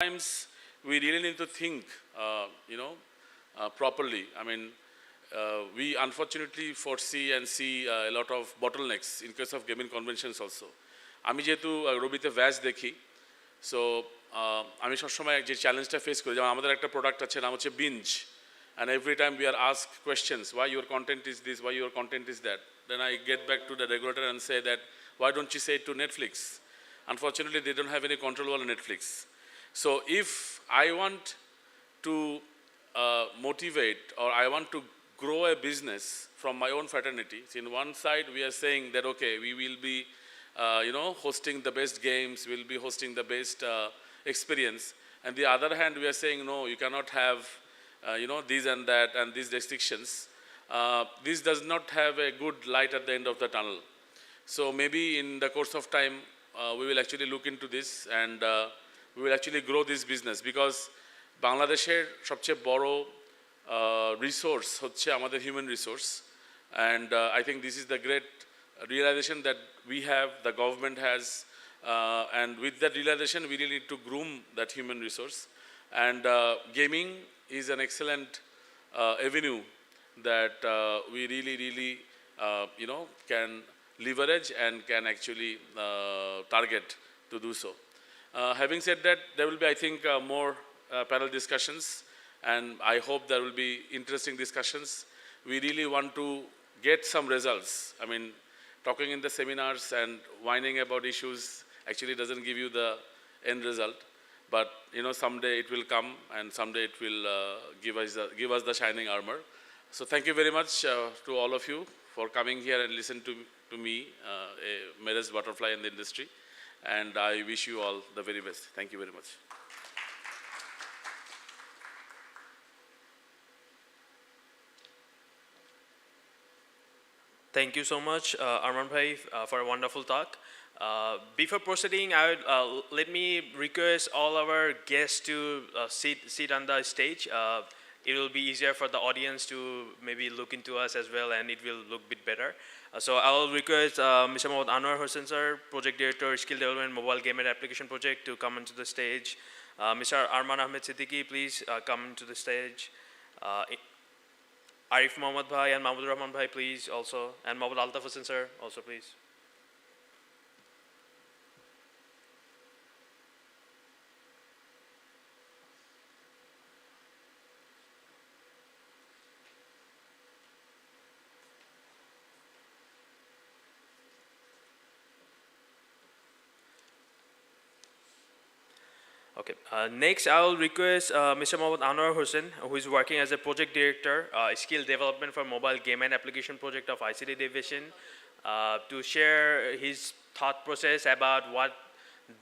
Sometimes we really need to think, properly. I mean, we unfortunately foresee and see a lot of bottlenecks in case of gaming conventions also. আমি যেহেতু রবিতে ভ্যাজ দেখি, so আমি সবসময় যে চ্যালেঞ্জটা face করি, যেমন আমাদের একটা প্রোডাক্ট আছে নাম হচ্ছে binge, and every time we are asked questions, why your content is this, why your content is that, then I get back to the regulator and say that, why don't you say it to Netflix? Unfortunately, they don't have any control over Netflix. So if I want to motivate, or I want to grow a business from my own fraternity, so in one side we are saying that, okay, we will be hosting the best games, we'll be hosting the best experience, and the other hand we are saying, no, you cannot have this and that and these restrictions. This does not have a good light at the end of the tunnel. So maybe in the course of time we will actually look into this, and we will actually grow this business, because Bangladesher সবচেয়ে বড় resource হচ্ছে আমাদের human resource, and I think this is the great realization that we have, the government has, and with that realization we really need to groom that human resource, and gaming is an excellent avenue that we really can leverage and can actually target to do so. Having said that, there will be, I think, more panel discussions, and I hope there will be interesting discussions. We really want to get some results. I mean, talking in the seminars and whining about issues actually doesn't give you the end result, but someday it will come, and someday it will give us the shining armor. So thank you very much to all of you for coming here and listen to me, a modest butterfly in the industry, and I wish you all the very best. Thank you very much. Thank you so much, Arman Bhai, for a wonderful talk. Before proceeding, let me request all our guests to sit on the stage. It will be easier for the audience to maybe look into us as well, and it will look a bit better. So I will request Mr. Mohammad Anwar Hossain sir, Project Director, Skill Development Mobile Game and Application Project, to come onto the stage. Mr. Arman Ahmed Siddiqui, please come to the stage. Arif Mohammad Bhai and Mahmoud Rahman Bhai, please also, and Mahmoud Altaf Hossain sir, also please. Okay. Next, I will request Mr. Mohammad Anwar Hossain, who is working as a project director, skill development for mobile game and application project of ICT division, to share his thought process about what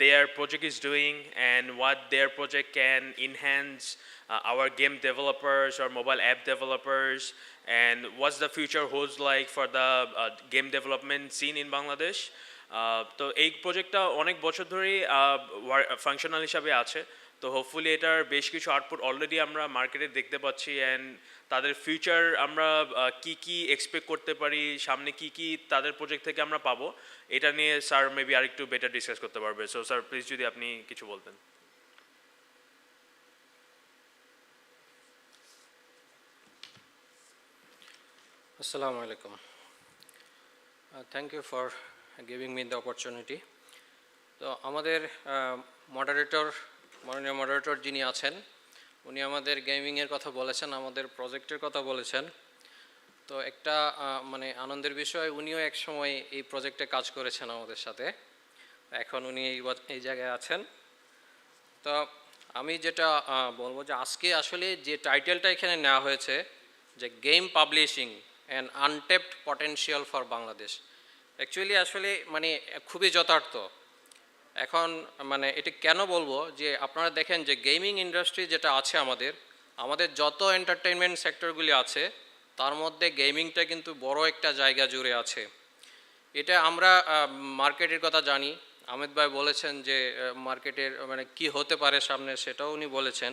their project is doing and what their project can enhance our game developers or mobile app developers, and what's the future holds like for the game development scene in Bangladesh. তো এই প্রজেক্টটা অনেক বছর ধরেই functional হিসাবে আছে, তো hopefully এটার বেশ কিছু আউটপুট অলরেডি আমরা মার্কেটে দেখতে পাচ্ছি, অ্যান্ড তাদের ফিউচার আমরা কি এক্সপেক্ট করতে পারি, সামনে কি তাদের প্রজেক্ট থেকে আমরা পাবো, এটা নিয়ে স্যার মেবি আরেকটু বেটার ডিসকাস করতে পারবে। সো স্যার প্লিজ যদি আপনি কিছু বলতেন। Assalamu alaikum. Thank you for giving me the opportunity. তো আমাদের মাননীয় মডারেটর যিনি আছেন, উনি আমাদের গেমিংয়ের কথা বলেছেন, আমাদের প্রজেক্টের কথা বলেছেন। তো একটা মানে আনন্দের বিষয়, উনিও এক সময় এই প্রজেক্টে কাজ করেছেন আমাদের সাথে, এখন উনি এই জায়গায় আছেন। তো আমি যেটা বলবো যে আজকে আসলে যে টাইটেলটা এখানে নেওয়া হয়েছে, যে game publishing and untapped potential for Bangladesh, actually আসলে মানে খুবই যথার্থ। এখন মানে এটা কেন বলবো, যে আপনারা দেখেন যে গেমিং ইন্ডাস্ট্রি যেটা আছে আমাদের যত এন্টারটেইনমেন্ট সেক্টরগুলি আছে, তার মধ্যে গেমিংটা কিন্তু বড় একটা জায়গা জুড়ে আছে। এটা আমরা মার্কেটের কথা জানি, আহমেদ ভাই বলেছেন যে মার্কেটের মানে কি হতে পারে সামনে, সেটাও উনি বলেছেন।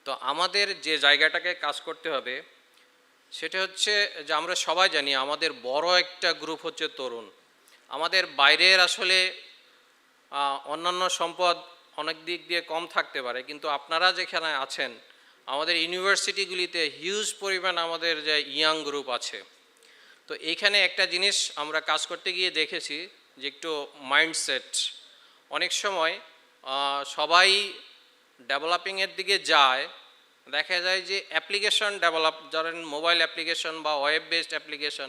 তো আমাদের যে জায়গাটাকে কাজ করতে হবে সেটা হচ্ছে যে আমরা সবাই জানি আমাদের বড় একটা গ্রুপ হচ্ছে তরুণ। আমাদের বাইরের আসলে অন্যান্য সম্পদ অনেক দিক দিয়ে কম থাকতে পারে, কিন্তু আপনারা যেখানে আছেন আমাদের ইউনিভার্সিটিগুলিতে হিউজ পরিমাণ আমাদের যে ইয়াং গ্রুপ আছে। তো এইখানে একটা জিনিস আমরা কাজ করতে গিয়ে দেখেছি যে একটু মাইন্ডসেট, অনেক সময় সবাই ডেভেলপিংয়ের দিকে যায়, দেখা যায় যে অ্যাপ্লিকেশন ডেভেলপ, ধরেন মোবাইল অ্যাপ্লিকেশন বা ওয়েব বেসড অ্যাপ্লিকেশন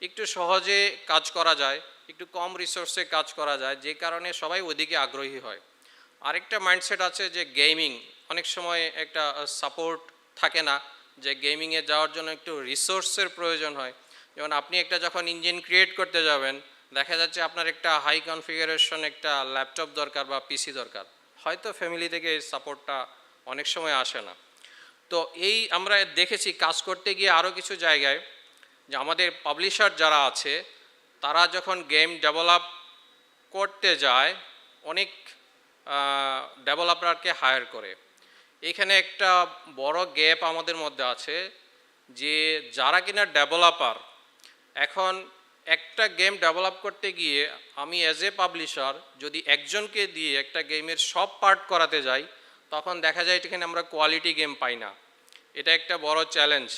একটু সহজে কাজ করা যায়, একটু কম রিসোর্সে কাজ করা যায়, যে কারণে সবাই ওইদিকে আগ্রহী হয়। আরেকটা মাইন্ডসেট আছে যে গেমিং, অনেক সময় একটা সাপোর্ট থাকে না, যে গেমিংয়ে যাওয়ার জন্য একটু রিসোর্সের প্রয়োজন হয়। যেমন আপনি একটা যখন ইঞ্জিন ক্রিয়েট করতে যাবেন, দেখা যাচ্ছে আপনার একটা হাই কনফিগারেশন একটা ল্যাপটপ দরকার বা পিসি দরকার, হয়তো ফ্যামিলি থেকে এই সাপোর্টটা অনেক সময় আসে না। তো এই আমরা দেখেছি কাজ করতে গিয়ে আরও কিছু জায়গায় যে আমাদের পাবলিশার যারা আছে তারা যখন গেম ডেভেলপ করতে যায় অনেক ডেভেলপারকে হায়ার করে। এখানে একটা বড় গ্যাপ আমাদের মধ্যে আছে যে যারা কিনা ডেভেলপার, এখন একটা গেম ডেভেলপ করতে গিয়ে আমি অ্যাজ এ পাবলিশার যদি একজনকে দিয়ে একটা গেমের সব পার্ট করাতে যাই, তখন দেখা যায় এখানে আমরা কোয়ালিটি গেম পাই না। এটা একটা বড় চ্যালেঞ্জ।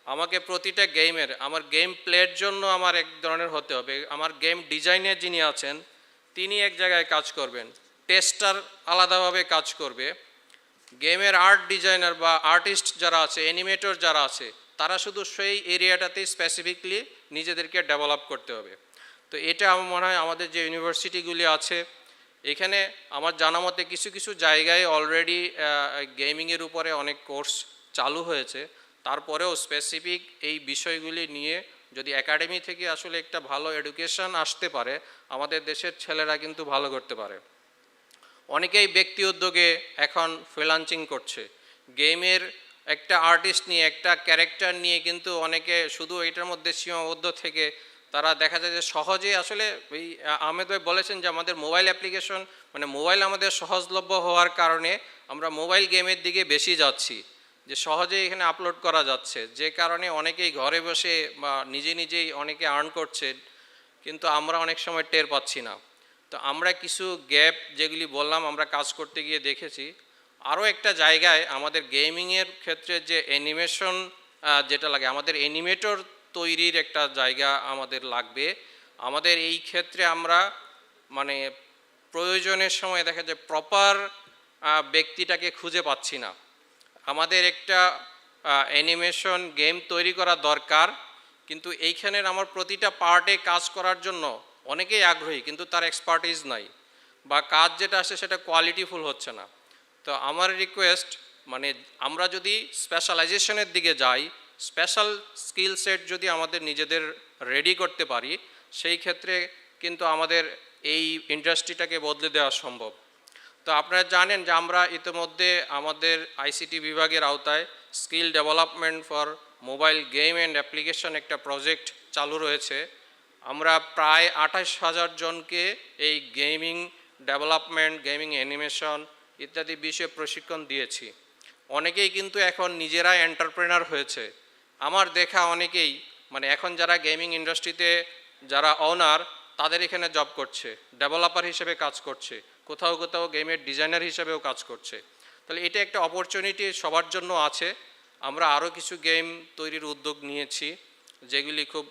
আমাকে প্রতিটা গেমের আমার গেম প্লের জন্য আমার এক ধরনের হতে হবে, আমার গেম ডিজাইনের যিনি আছেন তিনি এক জায়গায় কাজ করবেন, টেস্টার আলাদাভাবে কাজ করবে, গেমের আর্ট ডিজাইনার বা আর্টিস্ট যারা আছে, অ্যানিমেটর যারা আছে, তারা শুধু সেই এরিয়াটাতেই স্পেসিফিকলি নিজেদেরকে ডেভেলপ করতে হবে। তো এটা আমার মনে হয় আমাদের যে ইউনিভার্সিটিগুলি আছে এখানে আমার জানা মতে কিছু কিছু জায়গায় অলরেডি গেমিংয়ের উপরে অনেক কোর্স চালু হয়েছে, তারপরেও স্পেসিফিক এই বিষয়গুলি নিয়ে যদি একাডেমি থেকে আসলে একটা ভালো এডুকেশন আসতে পারে, আমাদের দেশের ছেলেরা কিন্তু ভালো করতে পারে। অনেকেই ব্যক্তি উদ্যোগে এখন ফ্রিল্যান্সিং করছে, গেমের একটা আর্টিস্ট নিয়ে একটা ক্যারেক্টার নিয়ে কিন্তু অনেকে শুধু এটার মধ্যে সীমাবদ্ধ থেকে তারা দেখা যায় যে সহজে আসলে ওই আহমেদ ভাই বলেছেন যে আমাদের মোবাইল অ্যাপ্লিকেশন মানে মোবাইল আমাদের সহজলভ্য হওয়ার কারণে আমরা মোবাইল গেমের দিকে বেশি যাচ্ছি, যে সহজেই এখানে আপলোড করা যাচ্ছে, যে কারণে অনেকেই ঘরে বসে বা নিজে নিজেই অনেকে আর্ন করছে, কিন্তু আমরা অনেক সময় টের পাচ্ছি না। তো আমরা কিছু গ্যাপ যেগুলি বললাম আমরা কাজ করতে গিয়ে দেখেছি। আরও একটা জায়গায় আমাদের গেমিংয়ের ক্ষেত্রে যে অ্যানিমেশন যেটা লাগে, আমাদের অ্যানিমেটর তৈরির একটা জায়গা আমাদের লাগবে। আমাদের এই ক্ষেত্রে আমরা মানে প্রয়োজনের সময় দেখা যায় প্রপার ব্যক্তিটাকে খুঁজে পাচ্ছি না। আমাদের একটা অ্যানিমেশন গেম তৈরি করা দরকার, কিন্তু এইখানের আমার প্রতিটা পার্টে কাজ করার জন্য অনেকেই আগ্রহী, কিন্তু তার এক্সপার্টিস নাই বা কাজ যেটা আসে সেটা কোয়ালিটিফুল হচ্ছে না। তো আমার রিকোয়েস্ট মানে আমরা যদি স্পেশালাইজেশনের দিকে যাই, স্পেশাল স্কিল সেট যদি আমাদের নিজেদের রেডি করতে পারি, সেই ক্ষেত্রে কিন্তু আমাদের এই ইন্ডাস্ট্রিটাকে বদলে দেওয়া সম্ভব। তো আপনারা জানেন যে আমরা ইতিমধ্যে আমাদের আইসিটি বিভাগের আওতায় skill development for mobile game and application একটা প্রজেক্ট চালু রয়েছে। আমরা প্রায় 28,000 জনকে এই গেমিং ডেভেলপমেন্ট, গেমিং অ্যানিমেশন ইত্যাদি বিষয়ে প্রশিক্ষণ দিয়েছি। অনেকেই কিন্তু এখন নিজেরাই এন্টারপ্রেনার হয়েছে। আমার দেখা অনেকেই মানে এখন যারা গেমিং ইন্ডাস্ট্রিতে যারা ওনার, তাদের এখানে জব করছে, ডেভেলপার হিসেবে কাজ করছে, কোথাও কোথাও গেমের ডিজাইনার হিসেবেও কাজ করছে। তাহলে এটা একটা অপরচুনিটি সবার জন্য আছে। আমরা আরও কিছু গেম তৈরির উদ্যোগ নিয়েছি যেগুলি খুব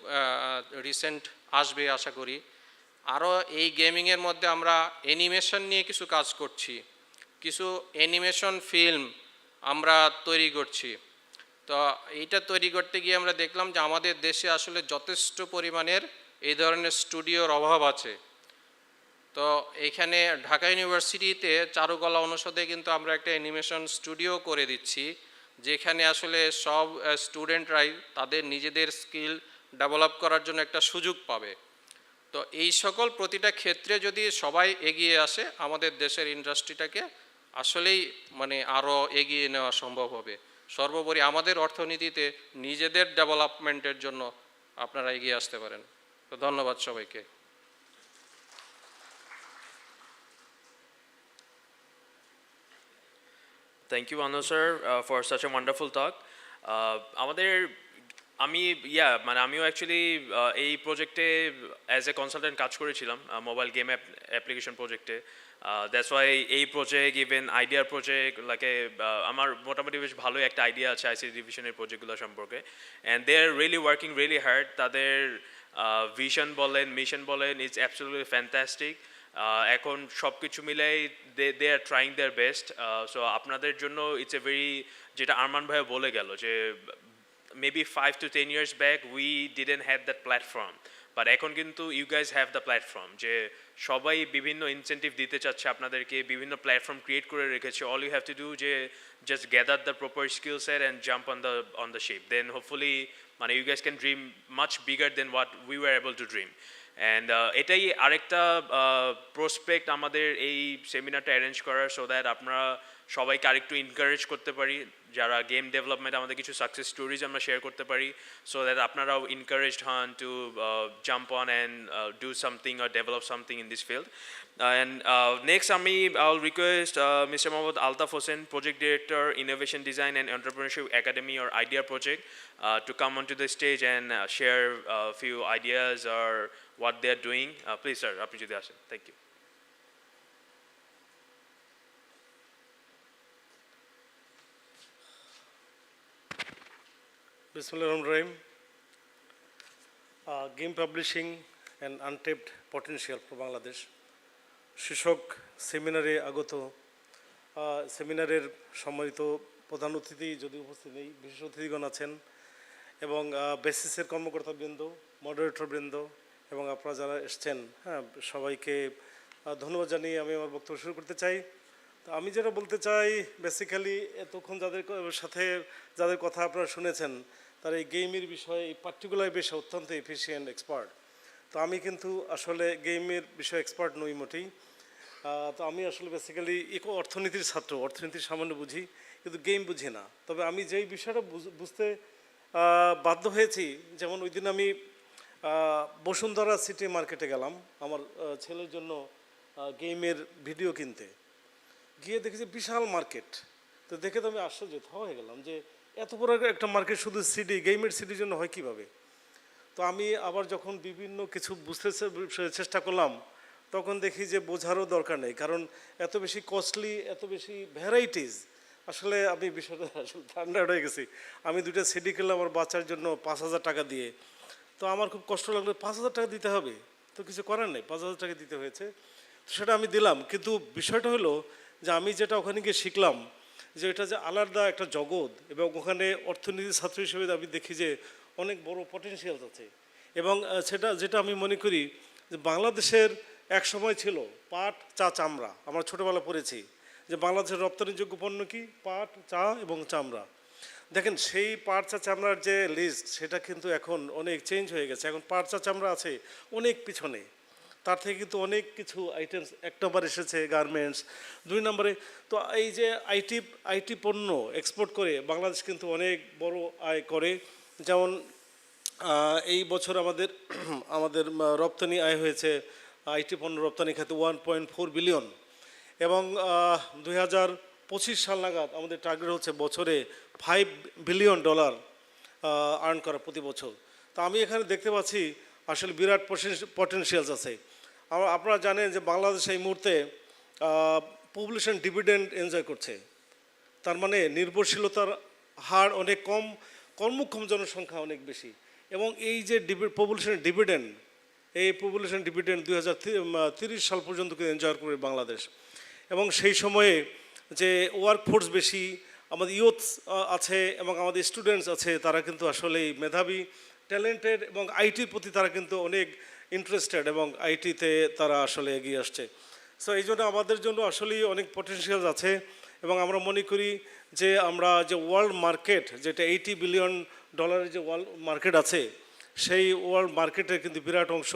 রিসেন্ট আসবে আশা করি। আরও এই গেমিংয়ের মধ্যে আমরা অ্যানিমেশন নিয়ে কিছু কাজ করছি, কিছু অ্যানিমেশন ফিল্ম আমরা তৈরি করছি। তো এইটা তৈরি করতে গিয়ে আমরা দেখলাম যে আমাদের দেশে আসলে যথেষ্ট পরিমাণের এই ধরনের স্টুডিওর অভাব আছে। তো এইখানে ঢাকা ইউনিভার্সিটিতে চারুকলা অনুষদে কিন্তু আমরা একটা অ্যানিমেশন স্টুডিও করে দিচ্ছি, যেখানে আসলে সব স্টুডেন্টরাই তাদের নিজেদের স্কিল ডেভেলপ করার জন্য একটা সুযোগ পাবে। তো এই সকল প্রতিটা ক্ষেত্রে যদি সবাই এগিয়ে আসে, আমাদের দেশের ইন্ডাস্ট্রিটাকে আসলেই মানে আরও এগিয়ে নেওয়া সম্ভব হবে। সর্বোপরি আমাদের অর্থনীতিতে নিজেদের ডেভেলপমেন্টের জন্য আপনারা এগিয়ে আসতে পারেন। তো ধন্যবাদ সবাইকে। Thank you, Anu sir, for such a wonderful talk. আমাদের আমিও অ্যাকচুয়ালি এই প্রজেক্টে অ্যাজ এ কনসালটেন্ট কাজ করেছিলাম মোবাইল গেম অ্যাপ্লিকেশন প্রজেক্টে। দ্যাটস ওয়াই এই প্রজেক্ট ইভেন আইডিয়ার প্রজেক্ট লাইকে আমার মোটামুটি বেশ ভালোই একটা আইডিয়া আছে আইসিটি ডিভিশনের প্রজেক্টগুলো সম্পর্কে, and they are really working really hard. তাদের ভিশন বলেন, মিশন বলেন, ইটস অ্যাবসলিউটলি ফ্যান্টাস্টিক। এখন সব কিছু মিলাই they are trying their best. So আপনাদের জন্য ইটস এ ভেরি, যেটা আরমান ভাইয়া বলে গেল যে maybe 5 to 10 years back we didn't have that platform, but এখন কিন্তু you guys have the platform, যে সবাই বিভিন্ন ইনসেন্টিভ দিতে চাচ্ছে আপনাদেরকে, বিভিন্ন প্ল্যাটফর্ম ক্রিয়েট করে রেখেছে। all you have to do যে just gather the proper skill set and jump on the ship, then hopefully মানে you guys can dream much bigger than what we were able to dream. And এটাই আরেকটা prospect আমাদের এই সেমিনারটা arrange করার, so that আপনারা সবাইকে আরেকটু encourage করতে পারি, যারা গেম ডেভেলপমেন্ট আমাদের কিছু সাকসেস স্টোরিজ আমরা শেয়ার করতে পারি, সো দ্যাট আপনারাও এনকারেজড হন to jump on and do something or develop something in this field. And next আমি আইল request mister Mohammad Altaf Hossain, project director, innovation design and entrepreneurship academy or idea project, to come onto the stage and share a few ideas or what they are doing. Please sir, আপনি যদি আসেন। Thank you. Bismillahirrahmanirrahim. Game publishing and untapped potential for Bangladesh. শীর্ষক সেমিনারে আগত সেমিনারের সম্মানিত প্রধান অতিথি যদি উপস্থিত নেই, বিশেষ অতিথিগণ আছেন এবং বেসিসের কর্মকর্তাবৃন্দ, মডারেটরবৃন্দ এবং আপনারা যারা এসছেন, হ্যাঁ, সবাইকে ধন্যবাদ জানিয়ে আমি আমার বক্তব্য শুরু করতে চাই। তো আমি যেটা বলতে চাই, বেসিক্যালি এতক্ষণ যাদের সাথে যাদের কথা আপনারা শুনেছেন, তারা এই গেমের বিষয়ে এই পার্টিকুলার বিষয়ে অত্যন্ত এফিসিয়েন্ট এক্সপার্ট। তো আমি কিন্তু আসলে গেমের বিষয়ে এক্সপার্ট নই মোটেই। তো আমি আসলে বেসিক্যালি অর্থনীতির ছাত্র, অর্থনীতির সামান্য বুঝি, কিন্তু গেম বুঝি না। তবে আমি যেই বিষয়টা বুঝতে বাধ্য হয়েছি, যেমন ওই দিন আমি বসুন্ধরা সিটি মার্কেটে গেলাম আমার ছেলের জন্য গেমের ভিডিও কিনতে, গিয়ে দেখেছি বিশাল মার্কেট। তো দেখে তো আমি আশ্চর্য হয়ে গেলাম যে এত বড় একটা মার্কেট শুধু সিডি, গেমের সিডির জন্য হয় কীভাবে। তো আমি আবার যখন বিভিন্ন কিছু বুঝতে চেষ্টা করলাম, তখন দেখি যে বোঝারও দরকার নেই, কারণ এত বেশি কস্টলি, এত বেশি ভ্যারাইটিস। আসলে আমি বিষয়টা আসলে ঠান্ডা হয়ে গেছি। আমি দুটো সিডি কিনলাম আমার বাচ্চার জন্য 5,000 টাকা দিয়ে। তো আমার খুব কষ্ট লাগলো, 5,000 টাকা দিতে হবে, তো কিছু করার নেই, 5,000 টাকা দিতে হয়েছে। তো সেটা আমি দিলাম, কিন্তু বিষয়টা হলো যে আমি যেটা ওখানে গিয়ে শিখলাম যে এটা যে আলাদা একটা জগৎ, এবং ওখানে অর্থনীতির ছাত্র হিসেবে আমি দেখি যে অনেক বড় পটেনশিয়াল আছে। এবং যেটা আমি মনে করি যে বাংলাদেশের এক সময় ছিল পাট, চা, চামড়া। আমরা ছোটোবেলা পড়েছি যে বাংলাদেশের রপ্তানিযোগ্য পণ্য কি, পাট, চা এবং চামড়া। দেখেন সেই পাট, চা, চামড়ার যে লিস্ট, সেটা কিন্তু এখন অনেক চেঞ্জ হয়ে গেছে। এখন পাট, চা, চামড়া আছে অনেক পিছনে, তার থেকে কিন্তু অনেক কিছু আইটেমস 1 নম্বর এসেছে গার্মেন্টস, 2 নম্বরে। তো এই যে আইটি পণ্য এক্সপোর্ট করে বাংলাদেশ কিন্তু অনেক বড় আয় করে। যেমন এই বছর আমাদের রপ্তানি আয় হয়েছে আইটি পণ্য রপ্তানি খাতে 1.4 বিলিয়ন, এবং 2025 সাল নাগাদ আমাদের টার্গেট হচ্ছে বছরে $5 বিলিয়ন আর্ন করা প্রতি বছর। তো আমি এখানে দেখতে পাচ্ছি আসলে বিরাট পটেনশিয়ালস আছে। আপনারা জানেন যে বাংলাদেশ এই মুহূর্তে পপুলেশন ডিভিডেন্ড এনজয় করছে, তার মানে নির্ভরশীলতার হার অনেক কম, কর্মক্ষম জনসংখ্যা অনেক বেশি। এবং এই যে পপুলেশন ডিভিডেন্ড, এই পপুলেশন ডিভিডেন্ড 2030 সাল পর্যন্ত কিন্তু এনজয় করবে বাংলাদেশ। এবং সেই সময়ে যে ওয়ার্কফোর্স বেশি, আমাদের ইয়ুথ আছে এবং আমাদের স্টুডেন্টস আছে, তারা কিন্তু আসলেই মেধাবী, ট্যালেন্টেড, এবং আইটির প্রতি তারা কিন্তু অনেক ইন্টারেস্টেড, এবং আইটিতে তারা আসলে এগিয়ে আসছে। সো এই জন্য আমাদের জন্য আসলেই অনেক পটেনশিয়াল আছে। এবং আমরা মনে করি যে আমরা যে ওয়ার্ল্ড মার্কেট, যেটা $80 বিলিয়ন যে ওয়ার্ল্ড মার্কেট আছে, সেই ওয়ার্ল্ড মার্কেটের কিন্তু বিরাট অংশ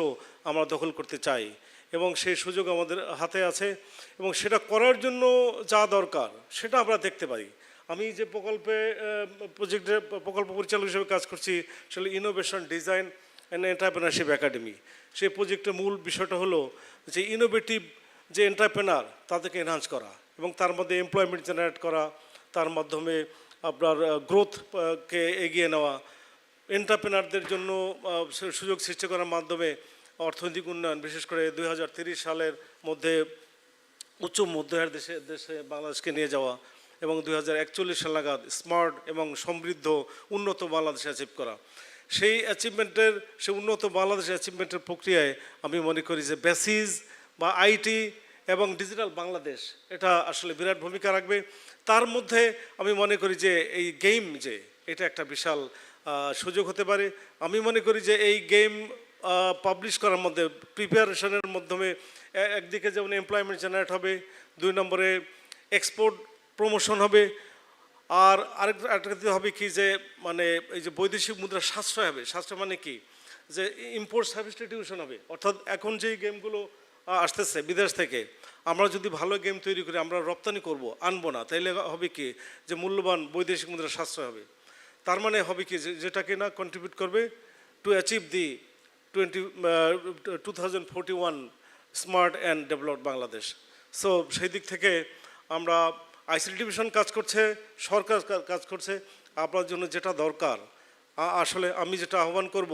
আমরা দখল করতে চাই, এবং সেই সুযোগ আমাদের হাতে আছে। এবং সেটা করার জন্য যা দরকার সেটা আমরা দেখতে পারি। আমি যে প্রকল্প পরিচালক হিসেবে কাজ করছি, সেটা innovation design and entrepreneurship academy. সেই প্রজেক্টের মূল বিষয়টা হলো যে ইনোভেটিভ যে এন্টারপ্রেনার, তাদেরকে এনহান্স করা এবং তার মধ্যে এমপ্লয়মেন্ট জেনারেট করা, তার মাধ্যমে আপনার গ্রোথকে এগিয়ে নেওয়া, এন্টারপ্রেনারদের জন্য সুযোগ সৃষ্টি করার মাধ্যমে অর্থনৈতিক উন্নয়ন, বিশেষ করে 2030 সালের মধ্যে উচ্চ মধ্যআয়ের দেশে বাংলাদেশকে নিয়ে যাওয়া এবং 2041 সাল নাগাদ স্মার্ট এবং সমৃদ্ধ উন্নত বাংলাদেশ অ্যাচিভ করা। সেই উন্নত বাংলাদেশ অ্যাচিভমেন্টের প্রক্রিয়ায় আমি মনে করি যে বেসিস বা আইটি এবং ডিজিটাল বাংলাদেশ এটা আসলে বিরাট ভূমিকা রাখবে। তার মধ্যে আমি মনে করি যে এই গেম যে এটা একটা বিশাল সুযোগ হতে পারে। আমি মনে করি যে এই গেম পাবলিশ করার মধ্যে প্রিপারেশনের মাধ্যমে একদিকে যেমন এমপ্লয়মেন্ট জেনারেট হবে, 2 নম্বরে এক্সপোর্ট প্রমোশন হবে, আর আরেকটা হবে কি যে মানে এই যে বৈদেশিক মুদ্রা সাশ্রয় হবে। সাশ্রয় মানে কি যে ইম্পোর্ট সাবস্টিটিউশন হবে, অর্থাৎ এখন যেই গেমগুলো আসতেছে বিদেশ থেকে, আমরা যদি ভালো গেম তৈরি করি আমরা রপ্তানি করব, আনবো না, তাইলে হবে কি যে মূল্যবান বৈদেশিক মুদ্রা সাশ্রয় হবে। তার মানে হবে কি যেটা কিনা কন্ট্রিবিউট করবে to achieve the 2041 smart and developed Bangladesh. So সেই দিক থেকে আমরা আইসিটি ডিভিশন কাজ করছে, সরকার কাজ করছে। আপনার জন্য যেটা দরকার আসলে আমি যেটা আহ্বান করব,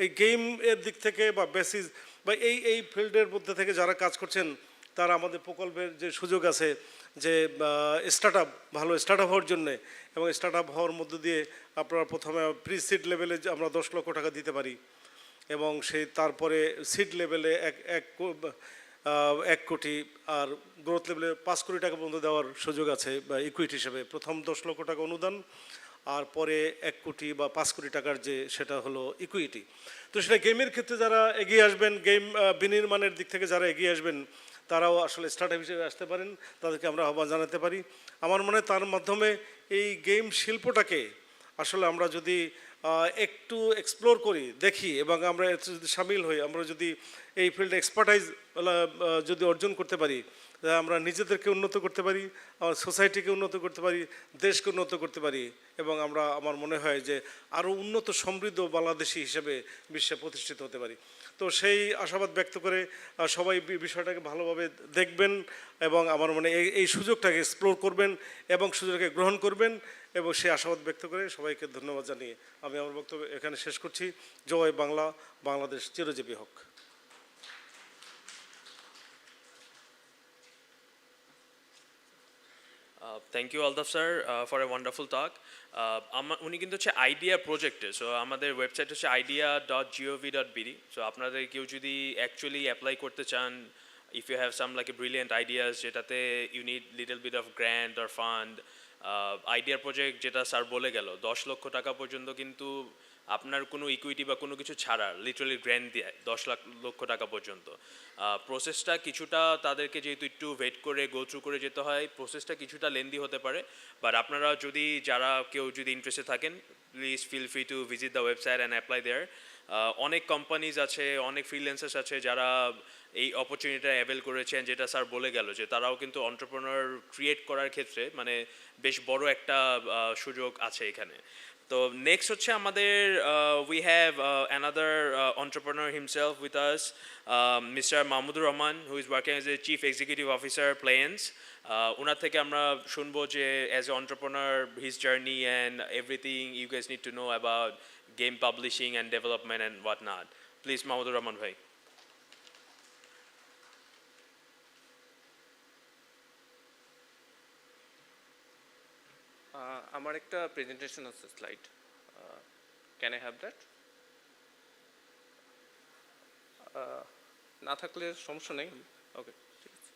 এই গেম এর দিক থেকে বা বেসিস বা এই ফিল্ডের মধ্যে থেকে যারা কাজ করছেন তারা আমাদের প্রকল্পের যে সুযোগ আছে যে ভালো স্টার্ট আপ হওয়ার জন্যে, এবং স্টার্ট আপ হওয়ার মধ্য দিয়ে আপনারা প্রথমে প্রি সিড লেভেলে আমরা 10 লক্ষ টাকা দিতে পারি, এবং সেই তারপরে সিড লেভেলে 1 কোটি, আর গ্রোথ লেভেলে 5 কোটি টাকা পর্যন্ত দেওয়ার সুযোগ আছে বা ইকুইটি হিসেবে। প্রথম 10 লক্ষ টাকা অনুদান, আর পরে 1 কোটি বা 5 কোটি টাকার যে সেটা হলো ইকুইটি। তো সেটা গেমের ক্ষেত্রে যারা এগিয়ে আসবেন, গেম বিনির্মাণের দিক থেকে যারা এগিয়ে আসবেন তারাও আসলে স্টার্ট আপ হিসেবে আসতে পারেন, তাদেরকে আমরা আহ্বান জানাতে পারি। আমার মনে হয় তার মাধ্যমে এই গেম শিল্পটাকে আসলে আমরা যদি একটু এক্সপ্লোর করি, দেখি, এবং আমরা যদি সামিল হই, আমরা যদি এই ফিল্ডে এক্সপার্টাইজ যদি অর্জন করতে পারি, আমরা নিজেদেরকে উন্নত করতে পারি, আমার সোসাইটিকে উন্নত করতে পারি, দেশকে উন্নত করতে পারি, এবং আমার মনে হয় যে আরও উন্নত সমৃদ্ধ বাংলাদেশী হিসেবে বিশ্বে প্রতিষ্ঠিত হতে পারি। তো সেই আশাবাদ ব্যক্ত করে সবাই বিষয়টাকে ভালোভাবে দেখবেন এবং আমার মনে এই সুযোগটাকে এক্সপ্লোর করবেন এবং সুযোগটাকে গ্রহণ করবেন, এবং সেই আশাবাদ ব্যক্ত করে সবাইকে ধন্যবাদ জানিয়ে আমি আমার বক্তব্য এখানে শেষ করছি। জয় বাংলা, বাংলাদেশ চিরজীবী হোক। Thank you Altaf sir for a wonderful talk. উনি কিন্তু হচ্ছে আইডিয়া প্রজেক্টে, সো আমাদের ওয়েবসাইট হচ্ছে idea.gov.bd। সো আপনাদের কেউ যদি অ্যাকচুয়ালি অ্যাপ্লাই করতে চান, if you have some like a brilliant ideas যেটাতে you need little bit of grant or fund, idea project যেটা স্যার বলে গেল 10 লক্ষ টাকা পর্যন্ত কিন্তু আপনার কোনো ইকুইটি বা কোনো কিছু ছাড়া লিটারালি গ্র্যান্ট দেয় 10 লক্ষ টাকা পর্যন্ত। প্রসেসটা কিছুটা তাদেরকে যেহেতু একটু ওয়েট করে গো থ্রু করে যেতে হয়, প্রসেসটা কিছুটা লেন্দি হতে পারে, বাট আপনারা যদি কেউ যদি ইন্টারেস্টেড থাকেন, please feel free to visit the website and apply there. অনেক কোম্পানিজ আছে, অনেক ফ্রিল্যান্সার্স আছে যারা এই অপরচুনিটিটা অ্যাভেল করেছেন, যেটা স্যার বলে গেল যে তারাও কিন্তু এন্টারপ্রেনার ক্রিয়েট করার ক্ষেত্রে মানে বেশ বড় একটা সুযোগ আছে এখানে। তো নেক্সট হচ্ছে আমাদের we have another entrepreneur himself with us, Mr. Mahmudur Rahman, who is working as a Chief Executive Officer Plains. ওনার থেকে আমরা শুনবো যে as an entrepreneur his journey and everything you guys need to know about game publishing and development and what not. Please Mahmudur Rahman ভাই। আমার একটা presentation আছে slide, can I have that? না থাকলে সমস্যা নেই, ওকে ঠিক আছে।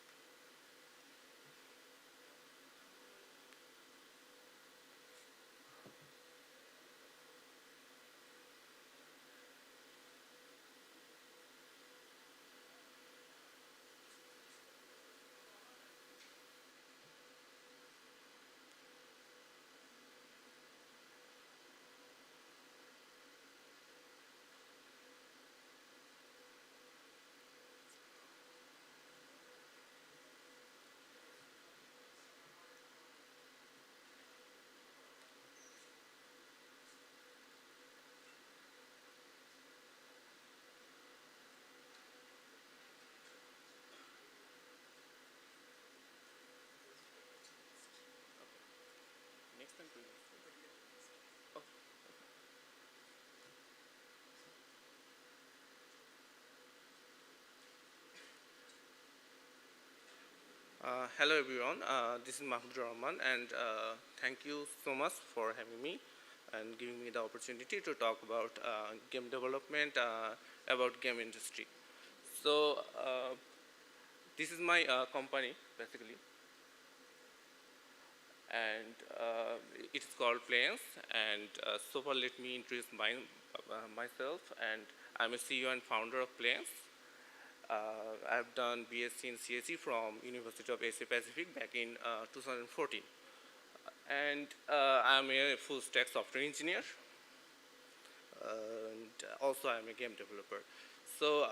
Next time, please. Hello everyone, this is Mahmoud Rahman and thank you so much for having me and giving me the opportunity to talk about game development, about game industry. So this is my company basically, and it is called Planes. And so far, let me introduce myself. And I'm a CEO and founder of Planes. I've done BSc in CSE from University of Asia Pacific back in 2014, and I'm a full stack software engineer, and also I'm a game developer. So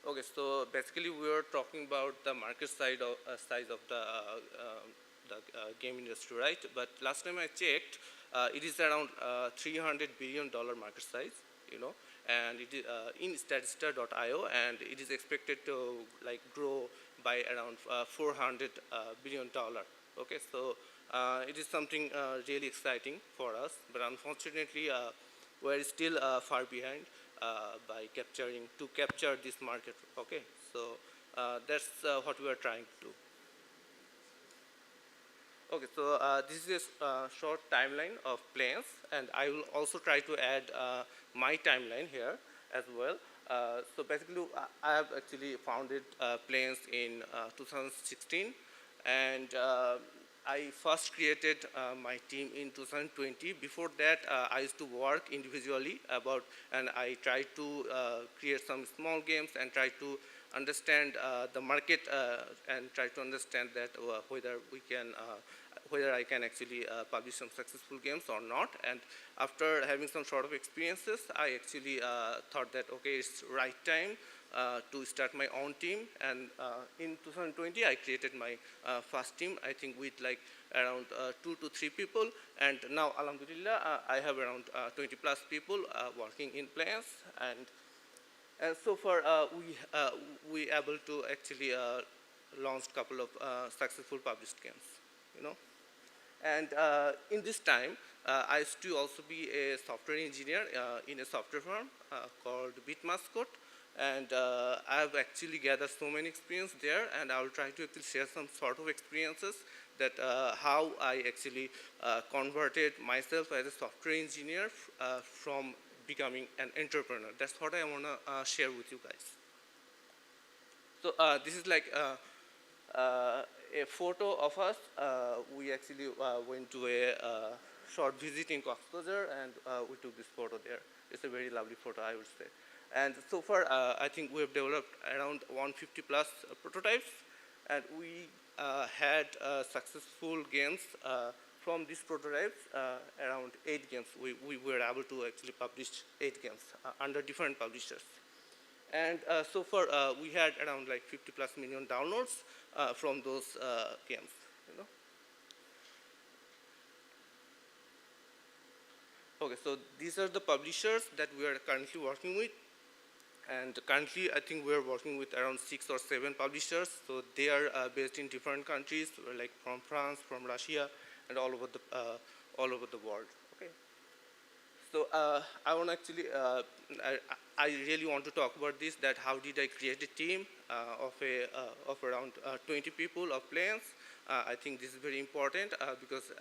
okay, so basically we are talking about the market size of the game industry, right? But last time I checked, it is around $300 billion market size, you know, and it is in statista.io, and it is expected to like grow by around $400 billion. Okay, so it is something really exciting for us, but unfortunately, we're still far behind by capture this market. Okay, so that's what we are trying to do. Okay, so this is a short timeline of Planes, and I will also try to add my timeline here as well. So basically, I have actually founded Planes in 2016, and I first created my team in 2020. Before that, I used to work individually and I tried to create some small games and try to understand the market and try to understand that whether I can actually publish some successful games or not. And after having some sort of experiences, I actually thought that okay, it's right time to start my own team. And in 2020, I created my first team, I think with like around 2 to 3 people. And now, alhamdulillah, I have around 20 plus people working in Planes. And so far, we able to actually launch a couple of successful published games, you know. And in this time, I used to also be a software engineer in a software firm called Bitmascot. And I have actually gathered so many experience there, and I will try to actually share some sort of experiences that how I actually converted myself as a software engineer from becoming an entrepreneur. That's what I want to share with you guys. So this is like a photo of us. We actually went to a short visit in Coxbazar, and we took this photo there. It's a very lovely photo, I would say. And so far, I think we have developed around 150 plus prototypes, and we had successful games from these prototypes, around 8 games. We were able to actually publish 8 games under different publishers. And so far, we had around like 50 plus million downloads from those games, you know. Okay, so these are the publishers that we are currently working with. And currently, I think we are working with around 6 or 7 publishers. So they are based in different countries, like from France, from Russia, and all over the world. Okay. So I want to actually, I really want to talk about this. That how did I create a team of around 20 people of Planes? I think this is very important because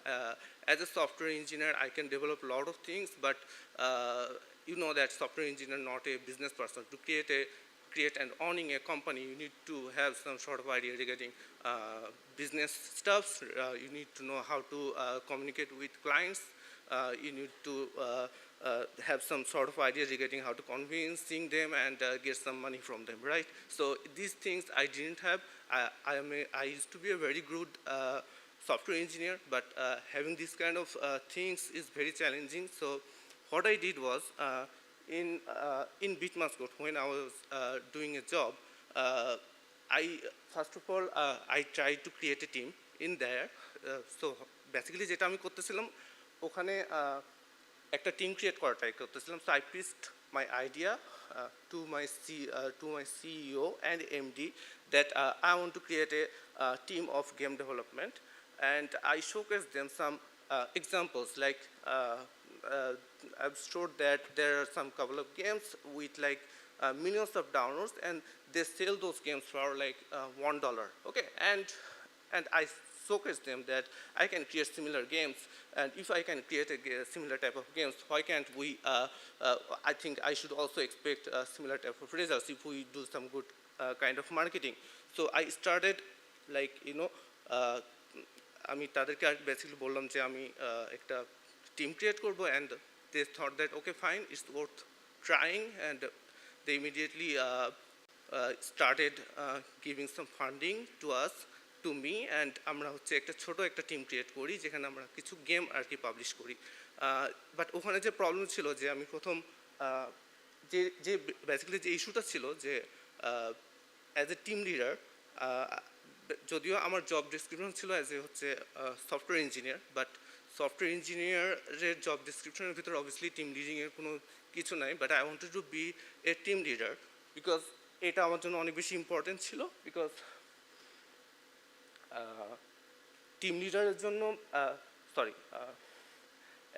as a software engineer, I can develop a lot of things, but you know that software engineer not a business person. To create and owning a company, you need to have some sort of idea regarding business stuff. You need to know how to communicate with clients. You need to have some sort of idea regarding how to convincing them and get some money from them, right? So these things I didn't have. I used to be a very good software engineer, but having these kind of things is very challenging. So what I did was in Bitmascot, when I was doing a job, first of all I tried to create a team in there. So basically যেটা আমি করতেছিলাম ওখানে একটা team create করা try করতেছিলাম. So I pitched my idea to my CEO and MD that I want to create a team of game development, and I showcased them some examples like I've showed that there are some couple of games with like millions of downloads, and they sell those games for like $1. Okay, and I showcase them that I can create similar games, and if I can create a similar type of games, why can't we? I think I should also expect a similar type of results if we do some good kind of marketing. So I started like আমি তাদেরকে আর basically বললাম যে আমি একটা team create করবো, and they thought that okay fine it's worth trying, and they immediately started giving some funding to us, to me, and আমরা হচ্ছে একটা ছোট একটা টিম ক্রিয়েট করি যেখানে আমরা কিছু গেম আর কি পাবলিশ করি। বাট ওখানে যে প্রবলেম ছিল যে আমি প্রথম যে যে বেসিক্যালি যে ইস্যুটা ছিল যে অ্যাজ এ টিম লিডার, যদিও আমার জব ডিসক্রিপশন ছিল অ্যাজ এ হচ্ছে সফটওয়্যার ইঞ্জিনিয়ার, বাট সফটওয়্যার ইঞ্জিনিয়ারের জব ডিসক্রিপশনের ভিতরে অবভিয়াসলি টিম লিডিংয়ের কোনো কিছু নাই, but I wanted to be a team leader because এটা আমার জন্য অনেক বেশি ইম্পর্টেন্ট ছিল। বিকজ টিম লিডারের জন্য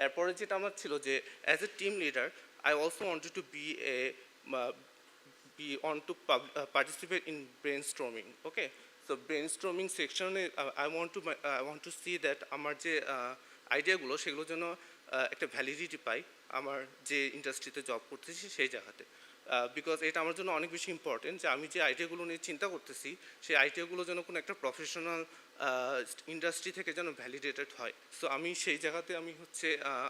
এরপরে যেটা আমার ছিল যে as a team leader I also wanted to be a participate in brainstorming. Okay, so brainstorming section I want to see that আমার যে আইডিয়াগুলো সেগুলো যেন একটা ভ্যালিডিটি পাই আমার যে ইন্ডাস্ট্রিতে জব করতেছি সেই জায়গাতে, বিকজ এটা আমার জন্য অনেক বেশি ইম্পর্টেন্ট যে আমি যে আইডিয়াগুলো নিয়ে চিন্তা করতেছি সেই আইডিয়াগুলো যেন কোনো একটা প্রফেশনাল ইন্ডাস্ট্রি থেকে যেন ভ্যালিডেটেড হয়। সো আমি সেই জায়গাতে আমি হচ্ছে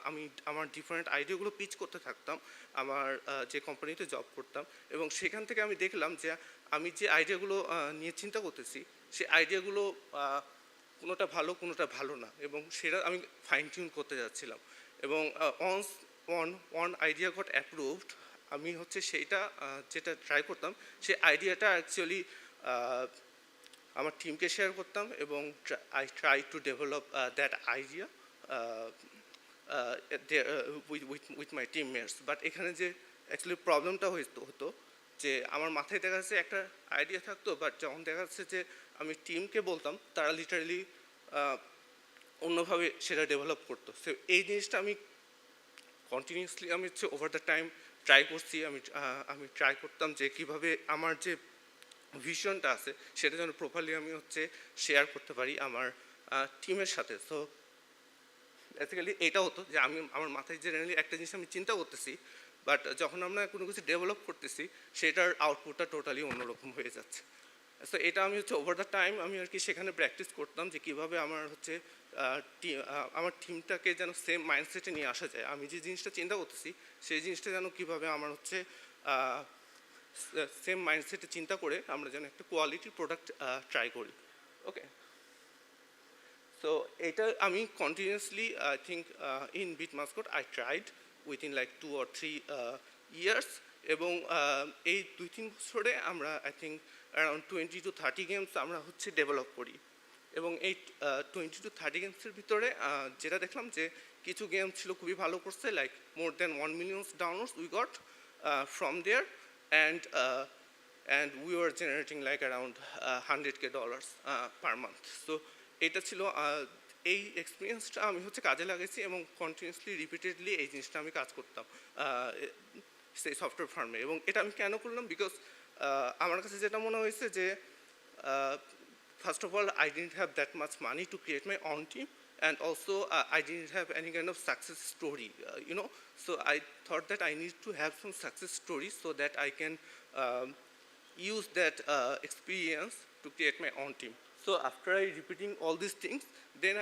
আমি আমার ডিফারেন্ট আইডিয়াগুলো পিচ করতে থাকতাম আমার যে কোম্পানিতে জব করতাম, এবং সেখান থেকে আমি দেখলাম যে আমি যে আইডিয়াগুলো নিয়ে চিন্তা করতেছি সেই আইডিয়াগুলো কোনোটা ভালো না, এবং সেটা আমি ফাইন টিউন করতে যাচ্ছিলাম। এবং ওয়ান আইডিয়া গট অ্যাপ্রুভড, আমি হচ্ছে সেইটা যেটা ট্রাই করতাম সেই আইডিয়াটা অ্যাকচুয়ালি আমার টিমকে শেয়ার করতাম, এবং I try to develop that idea with my teammates. But এখানে যে অ্যাকচুয়ালি প্রবলেমটা হতো যে আমার মাথায় দেখা যাচ্ছে একটা আইডিয়া থাকতো, বাট যখন দেখা যাচ্ছে যে আমি টিমকে বলতাম তারা লিটারালি অন্যভাবে সেটা ডেভেলপ করতো। সো এই জিনিসটা আমি কন্টিনিউসলি আমি হচ্ছে ওভার দ্য টাইম ট্রাই করছি। আমি ট্রাই করতাম যে কীভাবে আমার যে ভিশনটা আছে সেটা যেন প্রপারলি আমি হচ্ছে শেয়ার করতে পারি আমার টিমের সাথে। সো বেসিক্যালি এটা হতো যে আমি আমার মাথায় জেনারেলি একটা জিনিস আমি চিন্তা করতেছি, বাট যখন আমরা কোনো কিছু ডেভেলপ করতেছি সেটার আউটপুটটা টোটালি অন্যরকম হয়ে যাচ্ছে। সো এটা আমি হচ্ছে ওভার দ্য টাইম আমি আর কি সেখানে প্র্যাকটিস করতাম যে কীভাবে আমার হচ্ছে আমার টিমটাকে যেন সেম মাইন্ডসেটে নিয়ে আসা যায়। আমি যে জিনিসটা চিন্তা করতেছি সেই জিনিসটা যেন কীভাবে আমার হচ্ছে সেম মাইন্ডসেটে চিন্তা করে আমরা যেন একটা কোয়ালিটি প্রোডাক্ট ট্রাই করি। ওকে, সো এটা আমি continuously I think in Bit Mascot I tried within like 2 or 3 years, এবং এই 2-3 বছরে আমরা I think around 20 to 30 games আমরা হচ্ছে ডেভেলপ করি। এবং এই 20 to 30 গেমসের ভিতরে যেটা দেখলাম যে কিছু গেম ছিল খুবই ভালো করছে, like more than 1 million downloads we got from there, and we were generating like around $100K per month. So এটা ছিল এই এক্সপিরিয়েন্সটা আমি হচ্ছে কাজে লাগাইছি, এবং কন্টিনিউসলি রিপিটেডলি এই জিনিসটা আমি কাজ করতাম সেই সফটওয়্যার ফার্মে। এবং এটা আমি কেন করলাম, বিকজ আমার কাছে যেটা মনে হয়েছে যে first of all I didn't have that much money to create my own team, and also I didn't have any kind of success story, so I thought that I need to have some success stories so that I can use that experience to create my own team. So after I repeating all these things, then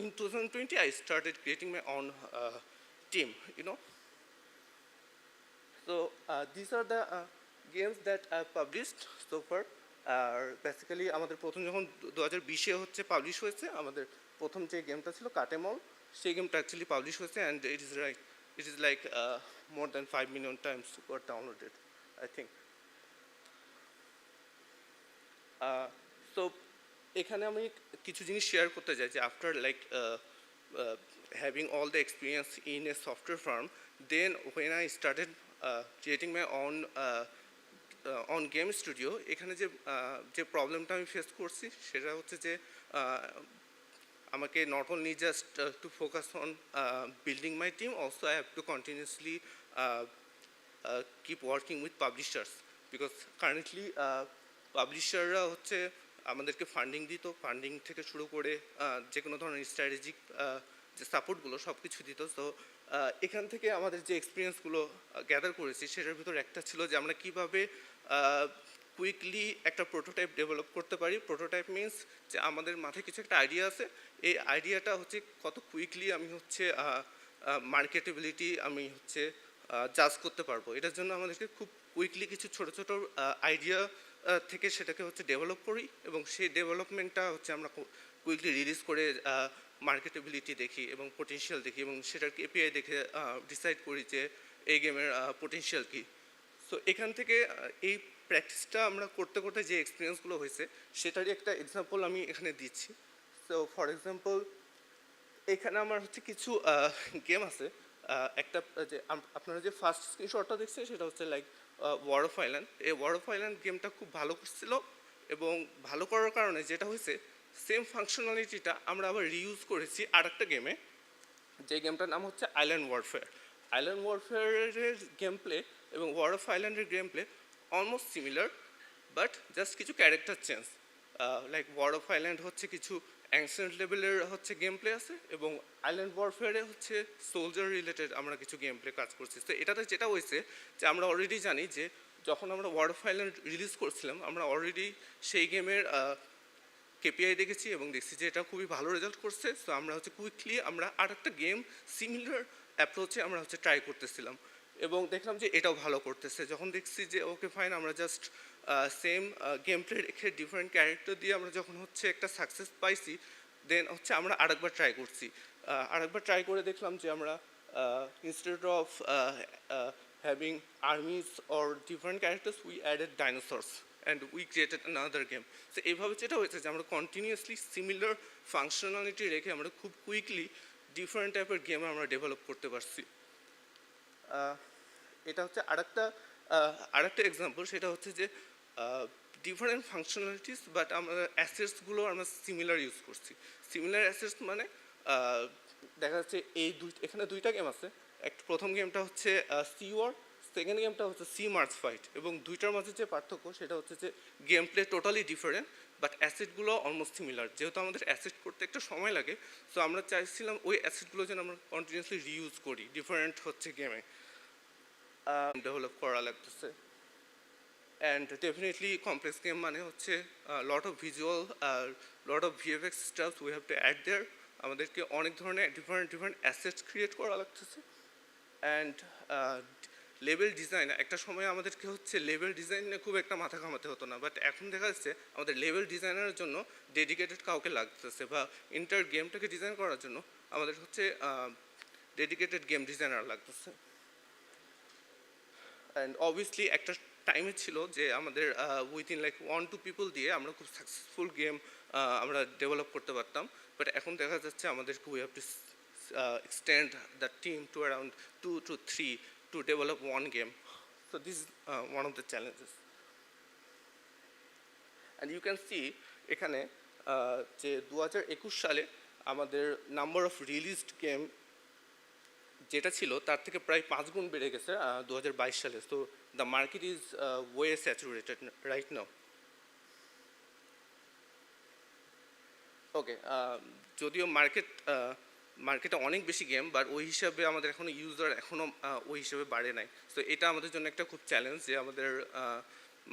in 2020 I started creating my own team. So these are the games that I published so far. আর basically আমাদের প্রথম যখন 2020-এ হচ্ছে publish হয়েছে আমাদের প্রথম যে গেমটা ছিল কাটেমল, সেই গেমটা অ্যাকচুয়ালি পাবলিশ হয়েছে, and it is like more than 5 million times got downloaded I think. সো এখানে আমি কিছু জিনিস শেয়ার করতে চাই যে after like having all the experience in a software firm, then when I started creating my own own game studio, এখানে যে প্রবলেমটা আমি ফেস করছি সেটা হচ্ছে যে আমাকে not only just to focus on building my team, also I have to continuously keep working with publishers, because currently পাবলিশাররা হচ্ছে আমাদেরকে ফান্ডিং দিত, ফান্ডিং থেকে শুরু করে যে কোনো ধরনের স্ট্র্যাটেজিক যে সাপোর্টগুলো সব কিছু দিত। তো এখান থেকে আমাদের যে এক্সপিরিয়েন্সগুলো গ্যাদার করেছি সেটার ভিতর একটা ছিল যে আমরা কীভাবে কুইকলি একটা প্রোটোটাইপ ডেভেলপ করতে পারি। প্রোটোটাইপ মিনস যে আমাদের মাথায় কিছু একটা আইডিয়া আছে, এই আইডিয়াটা হচ্ছে কত কুইকলি আমি হচ্ছে মার্কেটেবিলিটি আমি হচ্ছে জাজ করতে পারবো। এটার জন্য আমাদেরকে খুব কুইকলি কিছু ছোট ছোট আইডিয়া থেকে সেটাকে হচ্ছে ডেভেলপ করি, এবং সেই ডেভেলপমেন্টটা হচ্ছে আমরা কুইকলি রিলিজ করে মার্কেটেবিলিটি দেখি এবং পোটেনশিয়াল দেখি, এবং সেটার কেপিআই দেখে ডিসাইড করি যে এই গেমের পোটেনশিয়াল কী। সো এখান থেকে এই প্র্যাকটিসটা আমরা করতে করতে যে এক্সপিরিয়েন্সগুলো হয়েছে সেটারই একটা এক্সাম্পল আমি এখানে দিচ্ছি। সো ফর এক্সাম্পল এখানে আমার হচ্ছে কিছু গেম আছে। একটা যে আপনারা যে ফার্স্ট স্ক্রিনশটটা দেখছেন সেটা হচ্ছে লাইক ওয়ার অফ আইল্যান্ড। এই ওয়ার অফ আইল্যান্ড গেমটা খুব ভালো করছিল, এবং ভালো করার কারণে যেটা হয়েছে সেম ফাংশনালিটিটা আমরা আবার রিইউজ করেছি আর একটা গেমে, যে গেমটার নাম হচ্ছে আইল্যান্ড ওয়ারফেয়ার। আইল্যান্ড ওয়ারফেয়ারের গেম প্লে এবং ওয়ার অফ আইল্যান্ডের game play almost similar, but just কিছু character change. Like war of island হচ্ছে কিছু অ্যানসিয়েন্ট লেভেলের হচ্ছে গেম প্লে আছে, এবং আইল্যান্ড ওয়ারফেয়ারে হচ্ছে সোলজার রিলেটেড আমরা কিছু গেম প্লে কাজ করছি। তো এটাতে যেটা হয়েছে যে আমরা অলরেডি জানি যে যখন আমরা ওয়ার অফ আইল্যান্ড রিলিজ করছিলাম আমরা অলরেডি সেই গেমের কেপিআই দেখেছি এবং দেখছি যে এটা খুবই ভালো রেজাল্ট করছে। সো আমরা হচ্ছে কুইকলি আমরা আর একটা গেম সিমিলার অ্যাপ্রোচে আমরা হচ্ছে ট্রাই করতেছিলাম, এবং দেখলাম যে এটাও ভালো করতেছে। যখন দেখছি যে ওকে ফাইন, আমরা জাস্ট সেম গেম প্লে রেখে ডিফারেন্ট ক্যারেক্টার দিয়ে আমরা যখন হচ্ছে একটা সাকসেস পাইছি, দেন হচ্ছে আমরা আরেকবার ট্রাই করছি। আরেকবার ট্রাই করে দেখলাম যে আমরা instead of having armies or different characters, we added dinosaurs and we created another game. So এইভাবে যেটা হয়েছে যে আমরা কন্টিনিউয়াসলি সিমিলার ফাংশনালিটি রেখে আমরা খুব কুইকলি ডিফারেন্ট টাইপের গেম আমরা ডেভেলপ করতে পারছি। এটা হচ্ছে আরেকটা এক্সাম্পল, সেটা হচ্ছে যে ডিফারেন্ট ফাংশনালিটিস বাট আমরা অ্যাসেটসগুলো আমরা সিমিলার ইউজ করছি। সিমিলার অ্যাসেটস মানে দেখা যাচ্ছে এখানে দুইটা গেম আছে। প্রথম গেমটা হচ্ছে সি ওয়ার, সেকেন্ড গেমটা হচ্ছে সি মার্স ফাইট, এবং দুইটার মাঝে যে পার্থক্য সেটা হচ্ছে যে game play totally different but অ্যাসেটগুলো অলমোস্ট সিমিলার। যেহেতু আমাদের অ্যাসেট করতে একটা সময় লাগে, সো আমরা চাইছিলাম ওই অ্যাসেটগুলো যেন আমরা কন্টিনিউসলি রিইউজ করি ডিফারেন্ট হচ্ছে গেমে ডেভেলপ করা লাগতেছে। অ্যান্ড ডেফিনেটলি কমপ্লেক্স গেম মানে হচ্ছে lot of visual, lot of VFX stuff we have to add there. আমাদেরকে অনেক ধরনের ডিফারেন্ট অ্যাসেটস ক্রিয়েট করা লাগতেছে। অ্যান্ড লেভেল ডিজাইন, একটা সময় আমাদেরকে হচ্ছে লেভেল ডিজাইনে খুব একটা মাথা ঘামাতে হতো না, বাট এখন দেখা যাচ্ছে আমাদের লেভেল ডিজাইনের জন্য ডেডিকেটেড কাউকে লাগতেছে, বা ইন্টার গেমটাকে ডিজাইন করার জন্য আমাদের হচ্ছে ডেডিকেটেড গেম ডিজাইনার লাগতেছে। অ্যান্ড অবভিয়াসলি একটা টাইমে ছিল যে আমাদের উইথিন লাইক 1-2 পিপল দিয়ে আমরা খুব সাকসেসফুল গেম আমরা ডেভেলপ করতে পারতাম, বাট এখন দেখা যাচ্ছে আমাদেরকে we have two extend the team to around 2 to 3 to develop one game. So this is one of the challenges. And you can see এখানে যে 2021 সালে আমাদের নাম্বার অফ রিলিজড গেম যেটা ছিল তার থেকে প্রায় 5 গুণ বেড়ে গেছে 2022 সালে। So the market is way saturated right now. Okay, যদিও মার্কেটে অনেক বেশি গেম, বাট ওই হিসাবে আমাদের এখনও ইউজার ওই হিসাবে বাড়ে নাই। সো এটা আমাদের জন্য একটা খুব চ্যালেঞ্জ যে আমাদের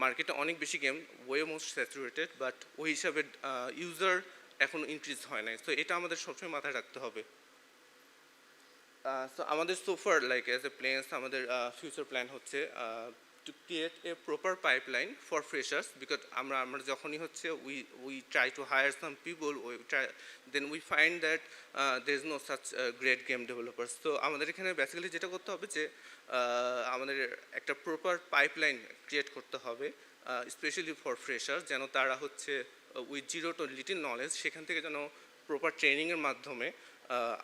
মার্কেটে অনেক বেশি game, way most saturated, but ওই হিসাবে ইউজার এখনও ইনক্রিজ হয় নাই। সো এটা আমাদের সবসময় মাথায় রাখতে হবে। সো আমাদের সোফার লাইক অ্যাজ এ প্লেন্স আমাদের ফিউচার প্ল্যান হচ্ছে to create a proper pipeline for freshers, because আমরা যখনই হচ্ছে we try to hire some people, then we find that there is no such great game developers. So আমাদের এখানে basically যেটা করতে হবে যে আমাদের একটা প্রপার পাইপলাইন ক্রিয়েট করতে হবে স্পেশালি ফর ফ্রেশার, যেন তারা হচ্ছে with zero to little knowledge সেখান থেকে যেন প্রপার ট্রেনিংয়ের মাধ্যমে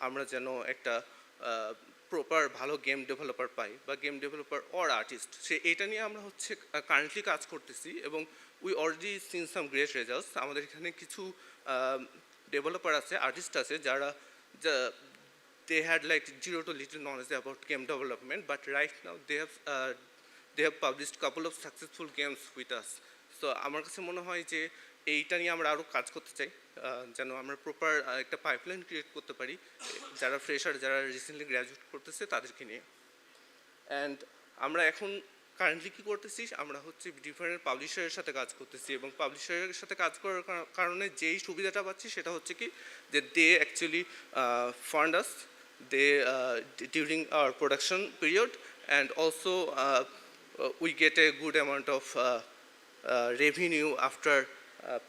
আমরা যেন একটা প্রপার ভালো গেম ডেভেলপার পাই, বা গেম ডেভেলপার অর আর্টিস্ট। এটা নিয়ে আমরা হচ্ছে কারেন্টলি কাজ করতেছি, এবং we already seen some great results. আমাদের এখানে কিছু ডেভেলপার আছে, আর্টিস্ট আছে যারা they had like zero to little knowledge about game development, but right now they have published couple of successful games with us. So আমার কাছে মনে হয় যে এইটা নিয়ে আমরা আরও কাজ করতে চাই, যেন আমরা প্রপার একটা পাইপলাইন ক্রিয়েট করতে পারি যারা ফ্রেশার, যারা রিসেন্টলি গ্র্যাজুয়েট করতেছে তাদেরকে নিয়ে। অ্যান্ড আমরা এখন কারেন্টলি কী করতেছি, আমরা হচ্ছে ডিফারেন্ট পাবলিশারের সাথে কাজ করতেছি, এবং পাবলিশারের সাথে কাজ করার কারণে যেই সুবিধাটা পাচ্ছি সেটা হচ্ছে কি যে they actually fund us they during our production period, and also we get a good amount of revenue after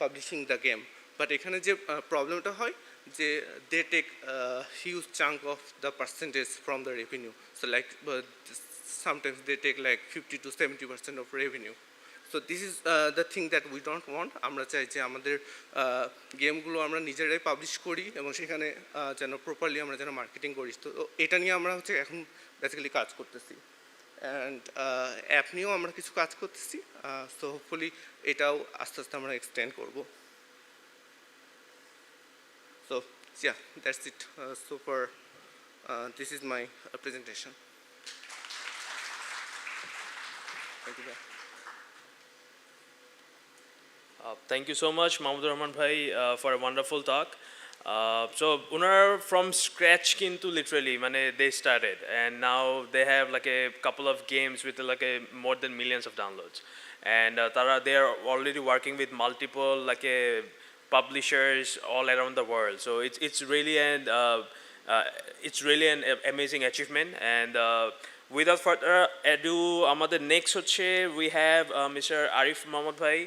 publishing the game. But এখানে যে প্রবলেমটা হয় যে they take a huge chunk of the percentage from the revenue, so like sometimes they take like 50 to 70% of revenue. So this is the thing that we don't want. আমরা চাই যে আমাদের গেমগুলো আমরা নিজেরাই পাবলিশ করি এবং সেখানে যেন প্রপারলি আমরা যেন মার্কেটিং করি। তো এটা নিয়ে আমরা হচ্ছে এখন বেসিক্যালি কাজ করতেছি, অ্যান্ড অ্যাপ নিয়েও আমরা কিছু কাজ করতেছি। সো হোপফুলি এটাও আস্তে আস্তে আমরা এক্সটেন্ড করব। So yeah, that's it. So for this is my presentation. Thank you. Thank you so much, Mahmoud Rahman Bhai, for a wonderful talk. So, Unar from scratch kintu literally, mane they started, and now they have like a couple of games with like a more than millions of downloads, and they are already working with multiple like a publishers all around the world. So it's really an amazing achievement. And without further ado, amader next hoche we have Mr. Arif Mohammad Bhai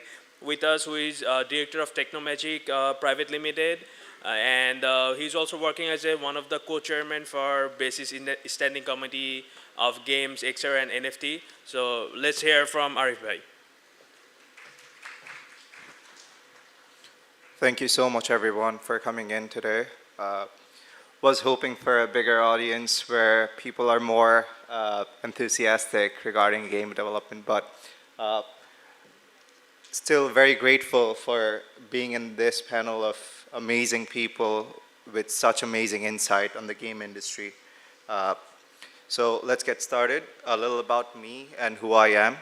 with us, who is director of Technomagic Private Limited, and he's also working as one of the co-chairmen for Basis in the Standing Committee of Games, XR, and NFT. So let's hear from Arif Bhai. Thank you so much, everyone, for coming in today. Was hoping for a bigger audience where people are more enthusiastic regarding game development, but still very grateful for being in this panel of amazing people with such amazing insight on the game industry. So let's get started. A little about me and who I am.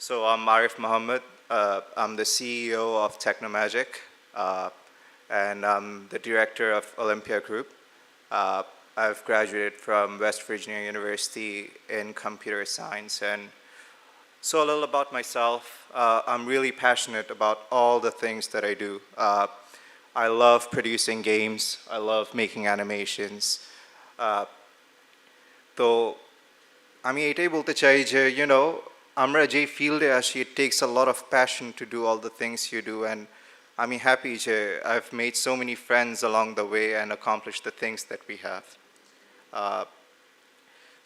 So I'm Arif Mohammed. I'm the CEO of Technomagic, and I'm the director of Olympia Group. I've graduated from West Virginia University in computer science. And so a little about myself. I'm really passionate about all the things that I do. I love producing games. I love making animations. So আমি এটাই বলতে চাই যে আমরা যে ফিল্ডে আসি, it takes a lot of passion to do all the things you do, and I'm happy যে I've made so many friends along the way and accomplished the things that we have.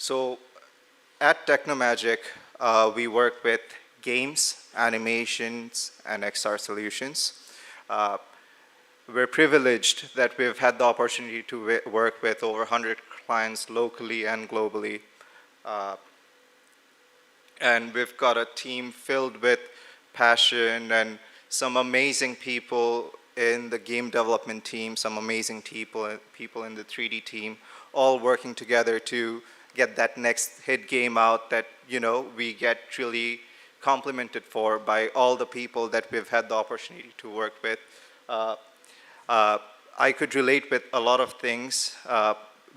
So at Technomagic, we work with games, animations, and XR solutions. We're privileged that we've had the opportunity to work with over 100 clients locally and globally. And we've got a team filled with passion and some amazing people in the game development team, some amazing people in the 3D team, all working together to get that next hit game out that we get really complimented for by all the people that we've had the opportunity to work with. I could relate with a lot of things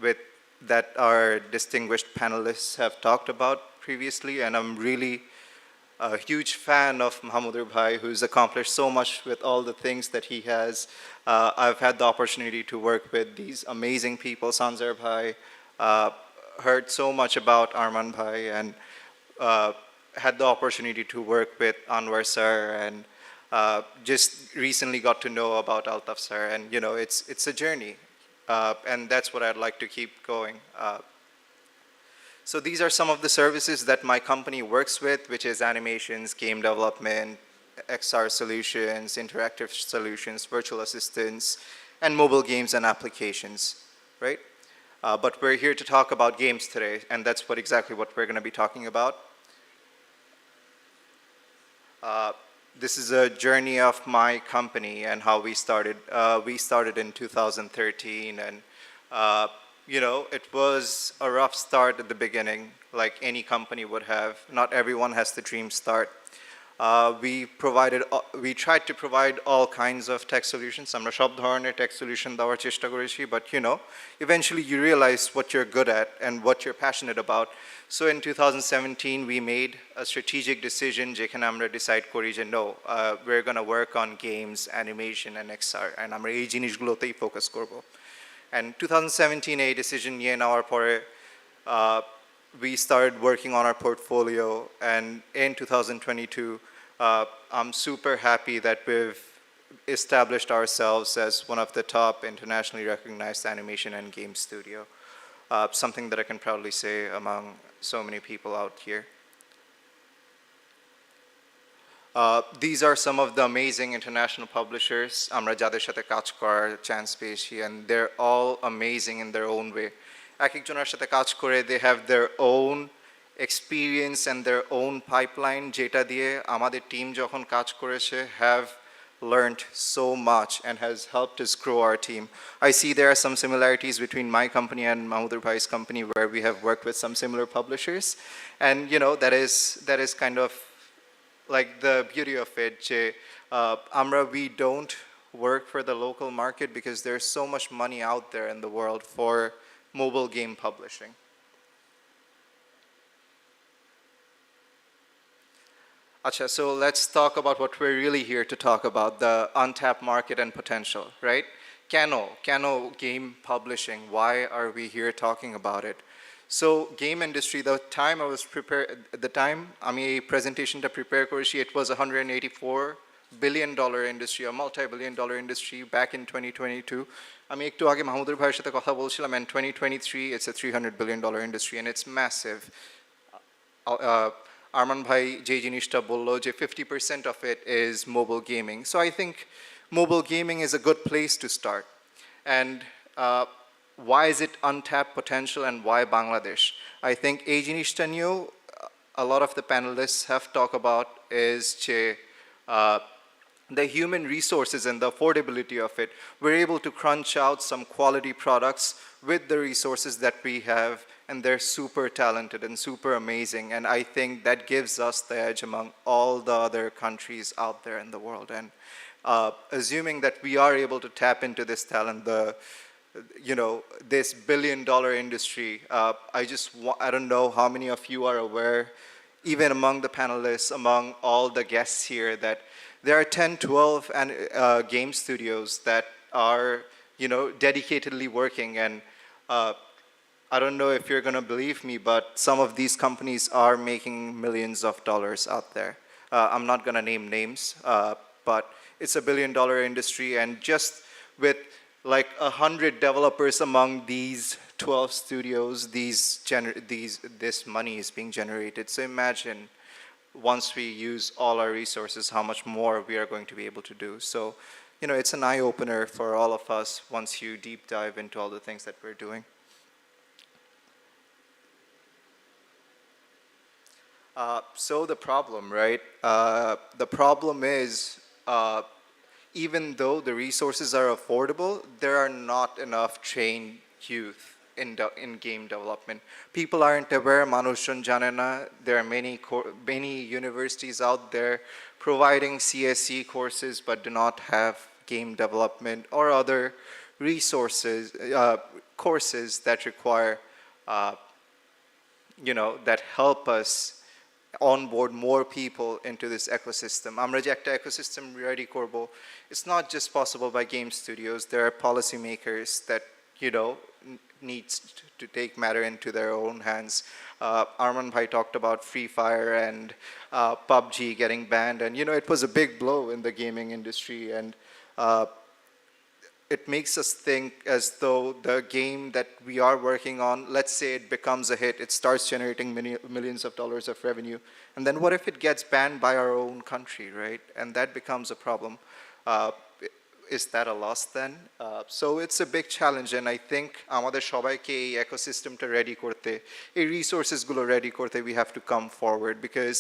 with that our distinguished panelists have talked about previously, and I'm really a huge fan of Mahmoud Bhai, who's accomplished so much with all the things that he has. I've had the opportunity to work with these amazing people, Sanzar Bhai, heard so much about Arman Bhai, and had the opportunity to work with Anwar sir, and just recently got to know about Altaf sir, and it's a journey, and that's what I'd like to keep going. So these are some of the services that my company works with, which is animations, game development, XR solutions, interactive solutions, virtual assistants, and mobile games and applications, right? But we're here to talk about games today, and that's exactly what we're going to be talking about. this is a journey of my company and how we started. We started in 2013, and it was a rough start at the beginning, like any company would have. Not everyone has the dream start. We tried to provide all kinds of tech solutions. আমরা সব ধরনের tech solution দেওয়ার চেষ্টা করেছি, but eventually you realize what you're good at and what you're passionate about. So in 2017 we made a strategic decision যেখানে আমরা decide করি যে no, we're going to work on games, animation and XR, and আমরা এই জিনিসগুলোতেই focus করব. And 2017 a decision নিয়ে নেওয়ার পরে we started working on our portfolio, and in 2022, I'm super happy that we've established ourselves as one of the top internationally recognized animation and game studio, something that I can proudly say among so many people out here. These are some of the amazing international publishers আমরা যাদের সাথে কাজ করার chance পেয়েছি, and they're all amazing in their own way. এক একজনের সাথে কাজ করে they have their own experience and their own pipeline যেটা দিয়ে আমাদের টিম যখন কাজ করেছে have learned so much and has helped us grow our team. I see there are some similarities between my company and Mahmoud Bhai's company where we have worked with some similar publishers, and that is kind of like the beauty of it. Amra, we don't work for the local market because there's so much money out there in the world for mobile game publishing. Acha, so let's talk about what we're really here to talk about, the untapped market and potential, right? Kano game publishing, why are we here talking about it? So game industry, the time আমি এই প্রেজেন্টেশনটা prepare করেছি, it was $184 billion industry, a multi-billion dollar industry back in 2022. আমি একটু আগে মাহমুদুর ভাইয়ের সাথে কথা বলছিলাম, and 2023 it's a $300 billion industry and it's massive. Arman ভাই যে জিনিসটা বললো যে 50% of it is mobile gaming. So I think mobile gaming is a good place to start. And why is it untapped potential and why Bangladesh? I think এই জিনিসটা নিয়েও a lot of the panelists have talked about is the human resources and the affordability of it. We're able to crunch out some quality products with the resources that we have, and they're super talented and super amazing, and I think that gives us the edge among all the other countries out there in the world. And assuming that we are able to tap into this talent, this billion-dollar industry, I don't know how many of you are aware, even among the panelists, among all the guests here, that there are 10, 12 game studios that are, dedicatedly working. And I don't know if you're going to believe me, but some of these companies are making millions of dollars out there. I'm not going to name names, but it's a billion-dollar industry, and just with like 100 developers among these 12 studios, this money is being generated. So imagine once we use all our resources, how much more we are going to be able to do. So, it's an eye-opener for all of us once you deep dive into all the things that we're doing. So the problem, right? The problem is, even though the resources are affordable, there are not enough trained youth in game development. People aren't aware, মানুষজন জানে না. There are many universities out there providing CSE courses but do not have game development or other resources, courses that require, that help us onboard more people into this ecosystem. আমরা যে একটা ecosystem ready করব, it's not just possible by game studios. There are policymakers that needs to take matter into their own hands. Arman Bhai talked about Free Fire and PUBG getting banned, and it was a big blow in the gaming industry, and it makes us think as though the game that we are working on, let's say it becomes a hit, it starts generating millions of dollars of revenue, and then what if it gets banned by our own country, right? And that becomes a problem. Is that a loss then? So it's a big challenge, and I think আমাদের সবাইকে এই ecosystemটা ready করতে, এই resources গুলো ready করতে, we have to come forward, because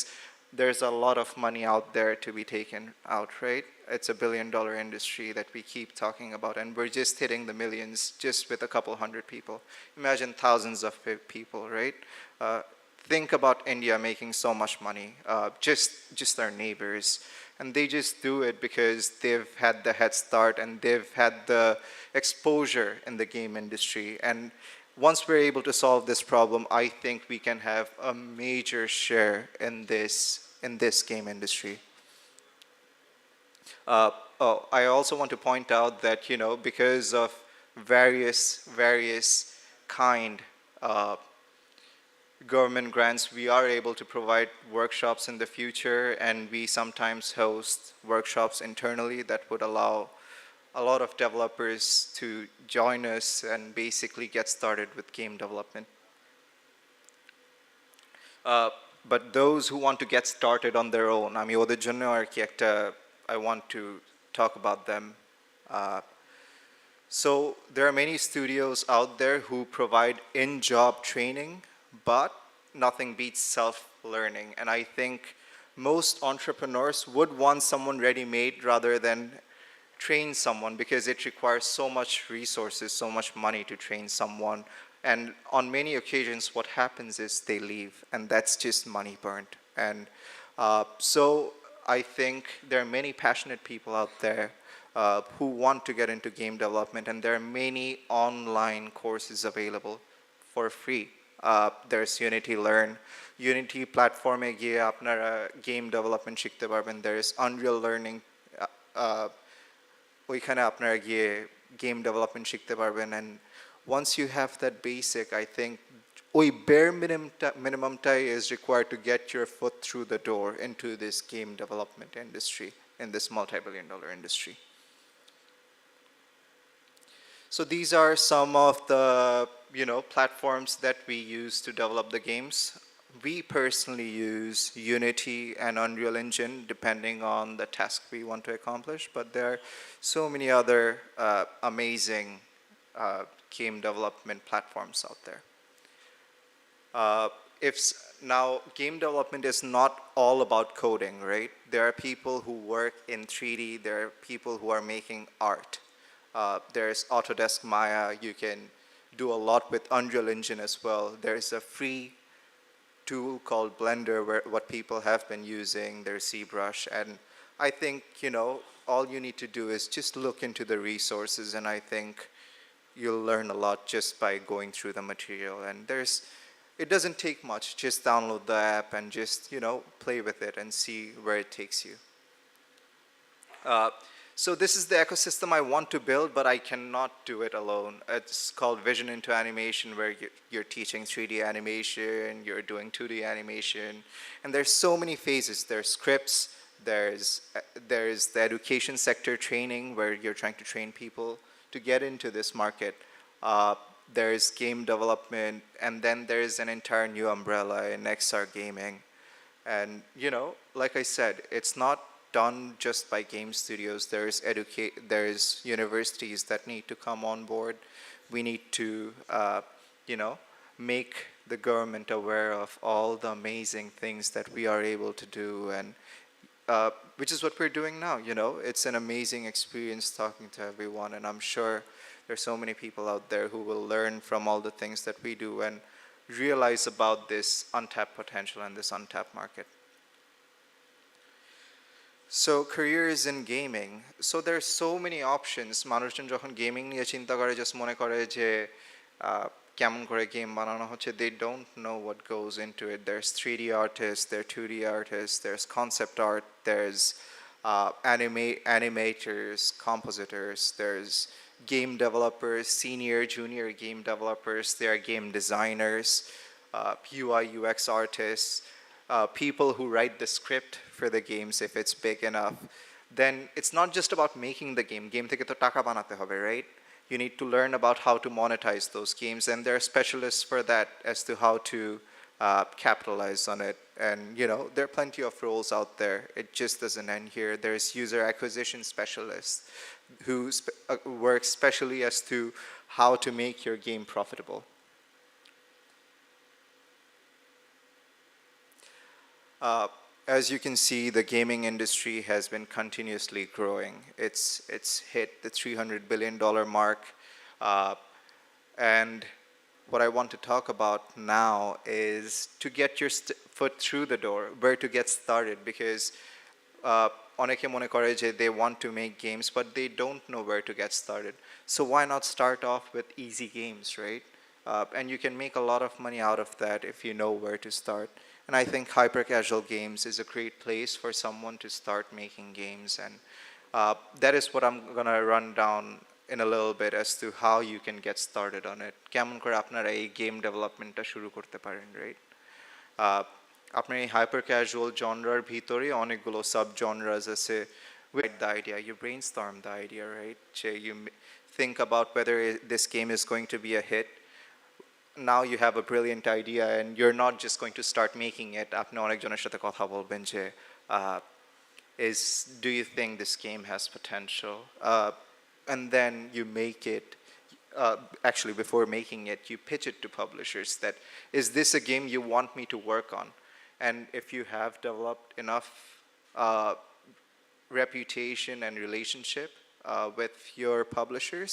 there's a lot of money out there to be taken out, right? It's a billion-dollar industry that we keep talking about, and we're just hitting the millions just with a couple hundred people. Imagine thousands of people, right? Uh, think about India making so much money, just our neighbors. And they just do it because they've had the head start and they've had the exposure in the game industry. And once we're able to solve this problem, I think we can have a major share in this game industry. Oh, I also want to point out that, you know, because of various kind government grants, we are able to provide workshops in the future, and we sometimes host workshops internally that would allow a lot of developers to join us and basically get started with game development. But those who want to get started on their own, আমি ওদের জন্য আর কি একটা I want to talk about them. Uh, so there are many studios out there who provide in-job training, but nothing beats self-learning. And I think most entrepreneurs would want someone ready-made rather than train someone, because it requires so much resources, so much money to train someone. And on many occasions, what happens is they leave, and that's just money burnt. And so I think there are many passionate people out there who want to get into game development, and there are many online courses available for free. There's Unity Learn. Unity platform e giye apnara game development শিখতে পারবেন. There is Unreal Learning. ওইখানে আপনারা গিয়ে game development শিখতে পারবেন. And once you have that basic, I think ওই bare minimumটাই is required to get your foot through the door into this game development industry, in this multi-billion-dollar industry. So these are some of the, you know, platforms that we use to develop the games. We personally use Unity and Unreal Engine depending on the task we want to accomplish, but there are so many other amazing game development platforms out there. Now, game development is not all about coding, right? There are people who work in 3D, there are people who are making art. There's Autodesk Maya, you can do a lot with Unreal Engine as well. There's a free tool called Blender where what people have been using, there's ZBrush, and I think, you know, all you need to do is just look into the resources, and I think you'll learn a lot just by going through the material. And it doesn't take much, just download the app and just, you know, play with it and see where it takes you. So this is the ecosystem I want to build, but I cannot do it alone. It's called Vision into Animation, where you're teaching 3D animation, you're doing 2D animation, and there's so many phases. There's scripts, there's the education sector training, where you're trying to train people to get into this market. There's game development, and then there's an entire new umbrella in XR gaming. And, you know, like I said, it's not done just by game studios. There's universities that need to come on board. We need to, you know, make the government aware of all the amazing things that we are able to do, and which is what we're doing now. You know, it's an amazing experience talking to everyone, and I'm sure there's so many people out there who will learn from all the things that we do and realize about this untapped potential and this untapped market. So careers in gaming. So there's so many options. মানুষজন যখন gaming নিয়ে চিন্তা করে, just মনে করে যে কেমন করে গেম বানানো হচ্ছে, they don't know what goes into it. There's 3D artists, there's 2D artists, there's concept art, there's animators, compositors, there's game developers, senior, junior game developers, there are game designers, UI, UX artists, people who write the script for the games if it's big enough. Then it's not just about making the game. Game থেকে তো টাকা বানাতে হবে, right? You need to learn about how to monetize those games, and there are specialists for that as to how to capitalize on it. And, you know, there are plenty of roles out there. It just doesn't end here. There's user acquisition specialists who work specially as to how to make your game profitable. as you can see, the gaming industry has been continuously growing. It's hit the $300 billion mark. Uh, and what I want to talk about now is to get your foot through the door, where to get started, because অনেকে মনে করে যে they want to make games, but they don't know where to get started. So why not start off with easy games, right? And you can make a lot of money out of that if you know where to start. And I think hyper casual games is a great place for someone to start making games. And that is what I'm gonna run down in a little bit as to how you can get started on it. কেমন করে আপনারা এই game ডেভেলপমেন্টটা শুরু করতে পারেন, right? আপনার এই hyper casual জনরার ভিতরে অনেকগুলো সাব জনরাস আছে. With the idea, you brainstorm the idea, right? You think about whether this game is going to be a hit. Now you have a brilliant idea and you're not just going to start making it. আপনি অনেকজনের সাথে কথা বলবেন যে do you think this game has potential? And then you make it. Actually, before making it, you pitch it to publishers that, is this a game you want me to work on? And if you have developed enough reputation and relationship with your publishers,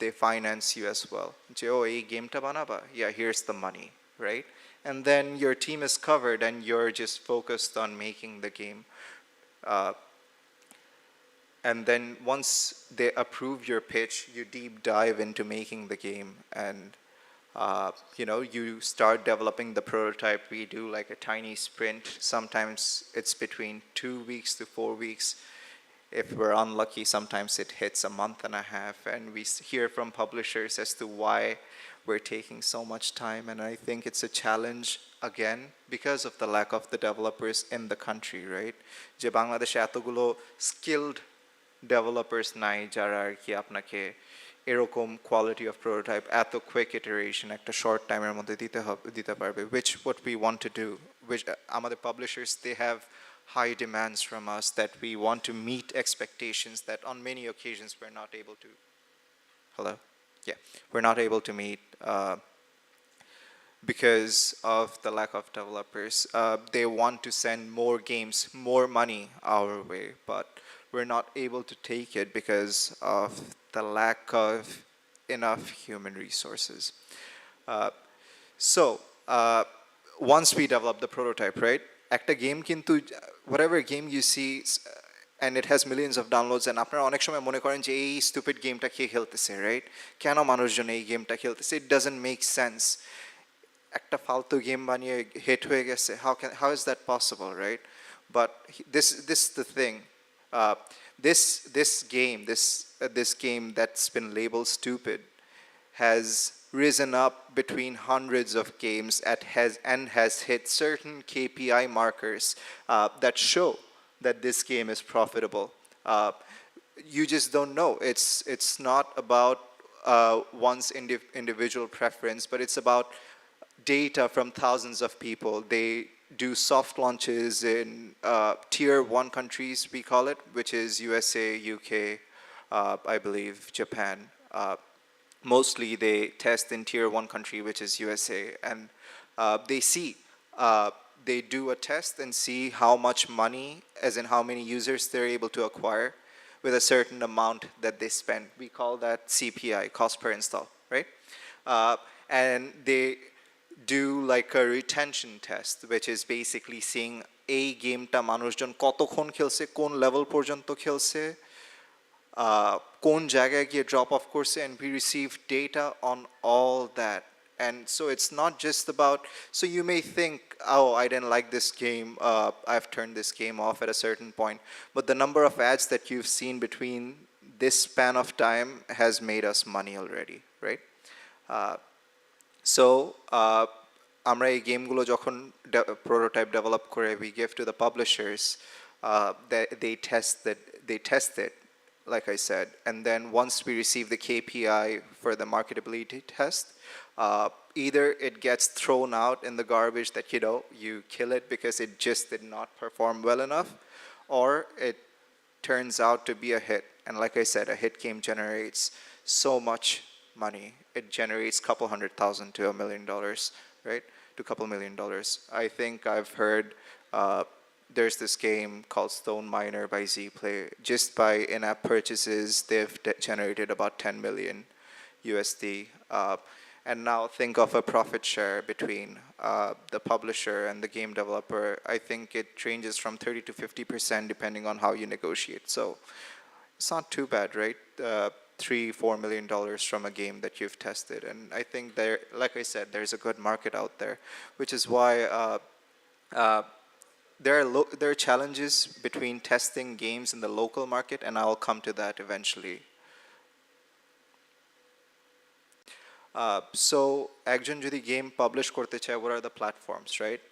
they finance you as well. Oh, ei game ta banaba? Yeah, here's the money, right? And then your team is covered and you're just focused on making the game. And then once they approve your pitch, you deep dive into making the game, and you start developing the prototype. We do like a tiny sprint. Sometimes it's between 2 weeks to 4 weeks. If we're unlucky, sometimes it hits a month and a half, and we hear from publishers as to why we're taking so much time. And I think it's a challenge again because of the lack of the developers in the country, right? যে বাংলাদেশে এতগুলো skilled developers নাই যারা আর কি আপনাকে এরকম quality of prototype এত quick iteration একটা শর্ট টাইমের মধ্যে দিতে পারবে, which what we want to do, which আমাদের publishers, they have high demands from us that we want to meet expectations that on many occasions we're not able to. Hello? Yeah, we're not able to meet because of the lack of developers. They want to send more games, more money our way, but we're not able to take it because of the lack of enough human resources. So once we develop the prototype, right? একটা game কিন্তু whatever game you see and it has millions of downloads, and আপনারা অনেক সময় মনে করেন যে এই stupid গেমটা কে খেলতেছে, right? কেন মানুষজন এই গেমটা খেলতেছে? It doesn't make sense. একটা ফালতু গেম বানিয়ে হিট হয়ে গেছে. How is that possible, right? But this is the thing. This game that's been labeled stupid has risen up between hundreds of games and has hit certain KPI markers that show that this game is profitable. You just don't know. It's not about one's individual preference, but it's about data from thousands of people. They do soft launches in tier 1 countries, we call it, which is USA, UK, I believe Japan. Mostly they test in tier 1 country, which is USA, and they do a test and see how much money, as in how many users they're able to acquire with a certain amount that they spend. We call that CPI, cost per install, right? And they do like a retention test, which is basically seeing এই গেমটা মানুষজন কতক্ষণ খেলছে, কোন level পর্যন্ত খেলছে, কোন জায়গায় গিয়ে drop off করছে, and we receive data on all that. And so it's not just about, so you may think, oh, I didn't like this game, I've turned this game off at a certain point, but the number of ads that you've seen between this span of time has made us money already, right? So আমরা এই গেমগুলো যখন prototype develop করে we give to the publishers, they test it, like I said, and then once we receive the KPI for the marketability test, either it gets thrown out in the garbage that you kill it because it just did not perform well enough, or it turns out to be a hit. And like I said, a hit game generates so much money. It generates a couple $100,000 to $1 million, right? To a couple $1 million. I think I've heard there's this game called Stone Miner by Zplay. Just by in-app purchases, they've generated about 10 million USD. And now think of a profit share between the publisher and the game developer. I think it ranges from 30 to 50% depending on how you negotiate. So it's not too bad, right? $3-4 million from a game that you've tested. And I think there, like I said, there's a good market out there, which is why there are challenges between testing games in the local market, and I'll come to that eventually. So একজন যদি game publish করতে চায়, what are the platforms, right?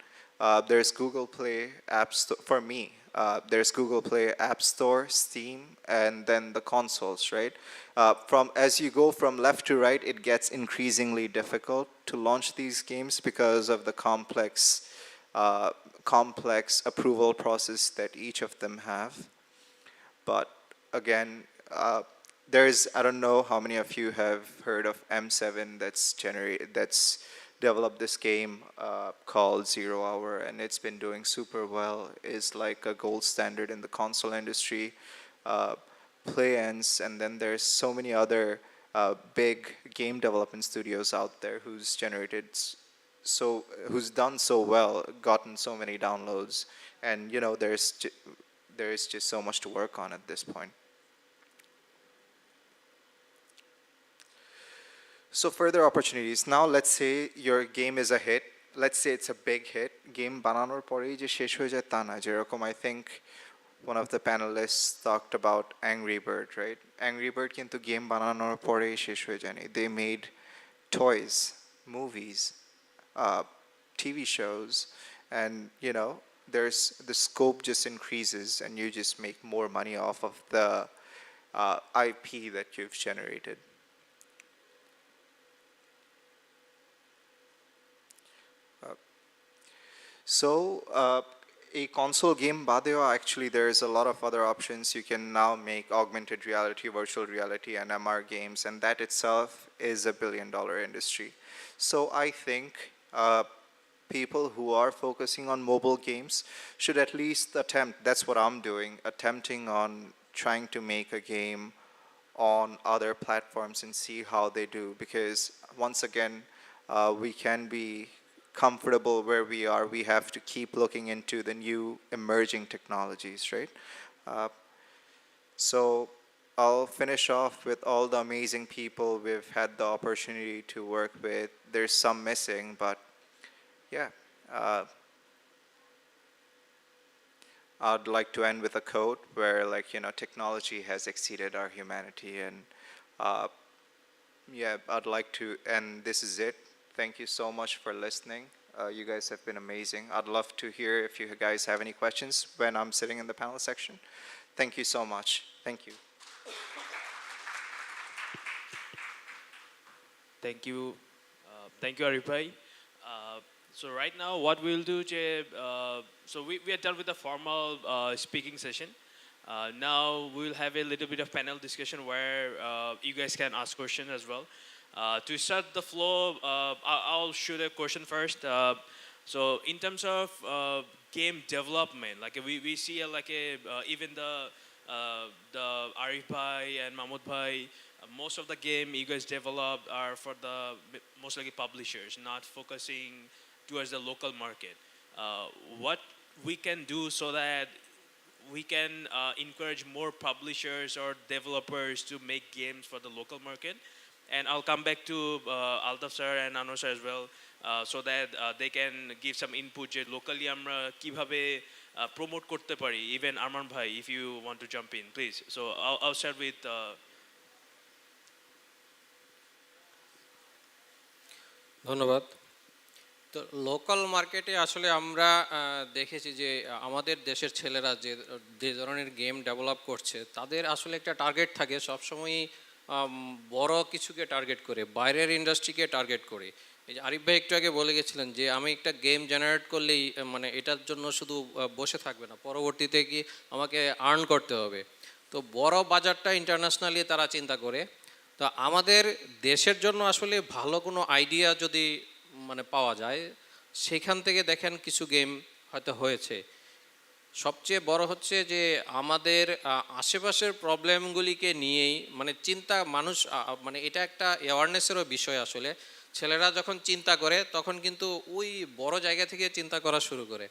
There's Google Play, App Store. For me, there's Google Play, App Store, Steam, and then the consoles, right? From as you go from left to right, it gets increasingly difficult to launch these games because of the complex approval process that each of them have. But again, I don't know how many of you have heard of M7 that's developed this game called Zero Hour, and it's been doing super well. It's like a gold standard in the console industry. Playends, and then there's so many other big game development studios out there who's done so well, gotten so many downloads, and there is just so much to work on at this point. So further opportunities. Now let's say your game is a hit. Let's say it's a big hit. Game বানানোর পরেই যে শেষ হয়ে যায় তা না, যেরকম I think one of the panelists talked about Angry Bird, right? Angry Bird কিন্তু গেম বানানোর পরেই শেষ হয়ে যায়নি. They made toys, movies, TV shows, and there's the scope just increases, and you just make more money off of the IP that you've generated. So a console game badeo, actually there's a lot of other options. You can now make augmented reality, virtual reality, and MR games, and that itself is a billion-dollar industry. So I think people who are focusing on mobile games should at least attempt, that's what I'm doing, attempting on trying to make a game on other platforms and see how they do, because once again, we can be comfortable where we are. We have to keep looking into the new emerging technologies, right? So I'll finish off with all the amazing people we've had the opportunity to work with. There's some missing, but yeah. I'd like to end with a quote where, technology has exceeded our humanity, and I'd like to end. This is it. Thank you so much for listening. You guys have been amazing. I'd love to hear if you guys have any questions when I'm sitting in the panel section. Thank you so much. Thank you. Thank you. Thank you, Arif bhai. So right now, what we'll do, so we are done with the formal speaking session. Now we'll have a little bit of panel discussion where you guys can ask questions as well. To start the flow, I'll shoot a question first. So in terms of game development, we see even the Arif bhai and Mahmoud bhai, most of the game you guys developed are for the most likely publishers, not focusing towards the local market. What we can do so that we can encourage more publishers or developers to make games for the local market? And I'll come back to Altaf sir and Anwar sir as well, so that they can give some input যে locally আমরা কিভাবে promote করতে পারি. Even Arman bhai, if you want to jump in, please. So I'll start with ধন্যবাদ। তো local মার্কেটে আসলে আমরা দেখেছি যে আমাদের দেশের ছেলেরা যে ধরনের গেম ডেভেলপ করছে, তাদের আসলে একটা টার্গেট থাকে সবসময়ই বড় কিছুকে টার্গেট করে, বাইরের ইন্ডাস্ট্রিকে টার্গেট করে। এই যে আরিফ ভাই একটু আগে বলে গেছিলেন যে আমি একটা গেম জেনারেট করলেই এটার জন্য শুধু বসে থাকবে না, পরবর্তীতে কি আমাকে আর্ন করতে হবে। তো বড় বাজারটা ইন্টারন্যাশনালি তারা চিন্তা করে। তো আমাদের দেশের জন্য আসলে ভালো কোনো আইডিয়া যদি পাওয়া যায়, সেখান থেকে দেখেন কিছু গেম হয়তো হয়েছে। সবচেয়ে বড় হচ্ছে যে আমাদের আশেপাশের প্রবলেমগুলিকে নিয়েই মানে চিন্তা মানুষ মানে এটা একটা অ্যাওয়ারনেসেরও বিষয় আসলে। ছেলেরা যখন চিন্তা করে তখন কিন্তু ওই বড় জায়গা থেকে চিন্তা করা শুরু করে।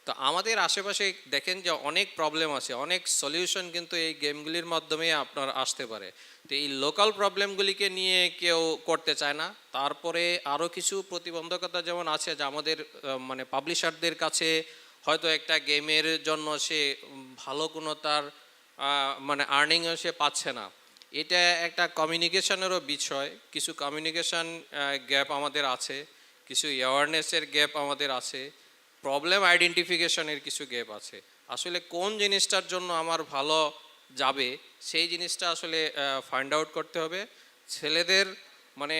তো আমাদের আশেপাশে দেখেন যে অনেক প্রবলেম আছে, অনেক সলিউশন কিন্তু এই গেমগুলির মাধ্যমে আপনার আসতে পারে। তো এই লোকাল প্রবলেমগুলিকে নিয়ে কেউ করতে চায় না। তারপরে আরও কিছু প্রতিবন্ধকতা যেমন আছে যে আমাদের মানে পাবলিশারদের কাছে হয়তো একটা গেমের জন্য সে ভালো কোনো তার মানে আর্নিংও সে পাচ্ছে না। এটা একটা কমিউনিকেশনেরও বিষয়, কিছু কমিউনিকেশন গ্যাপ আমাদের আছে, কিছু অ্যাওয়ারনেসের গ্যাপ আমাদের আছে, প্রবলেম আইডেন্টিফিকেশনের কিছু গ্যাপ আছে। আসলে কোন জিনিসটার জন্য আমার ভালো যাবে সেই জিনিসটা আসলে ফাইন্ড আউট করতে হবে। ছেলেদের মানে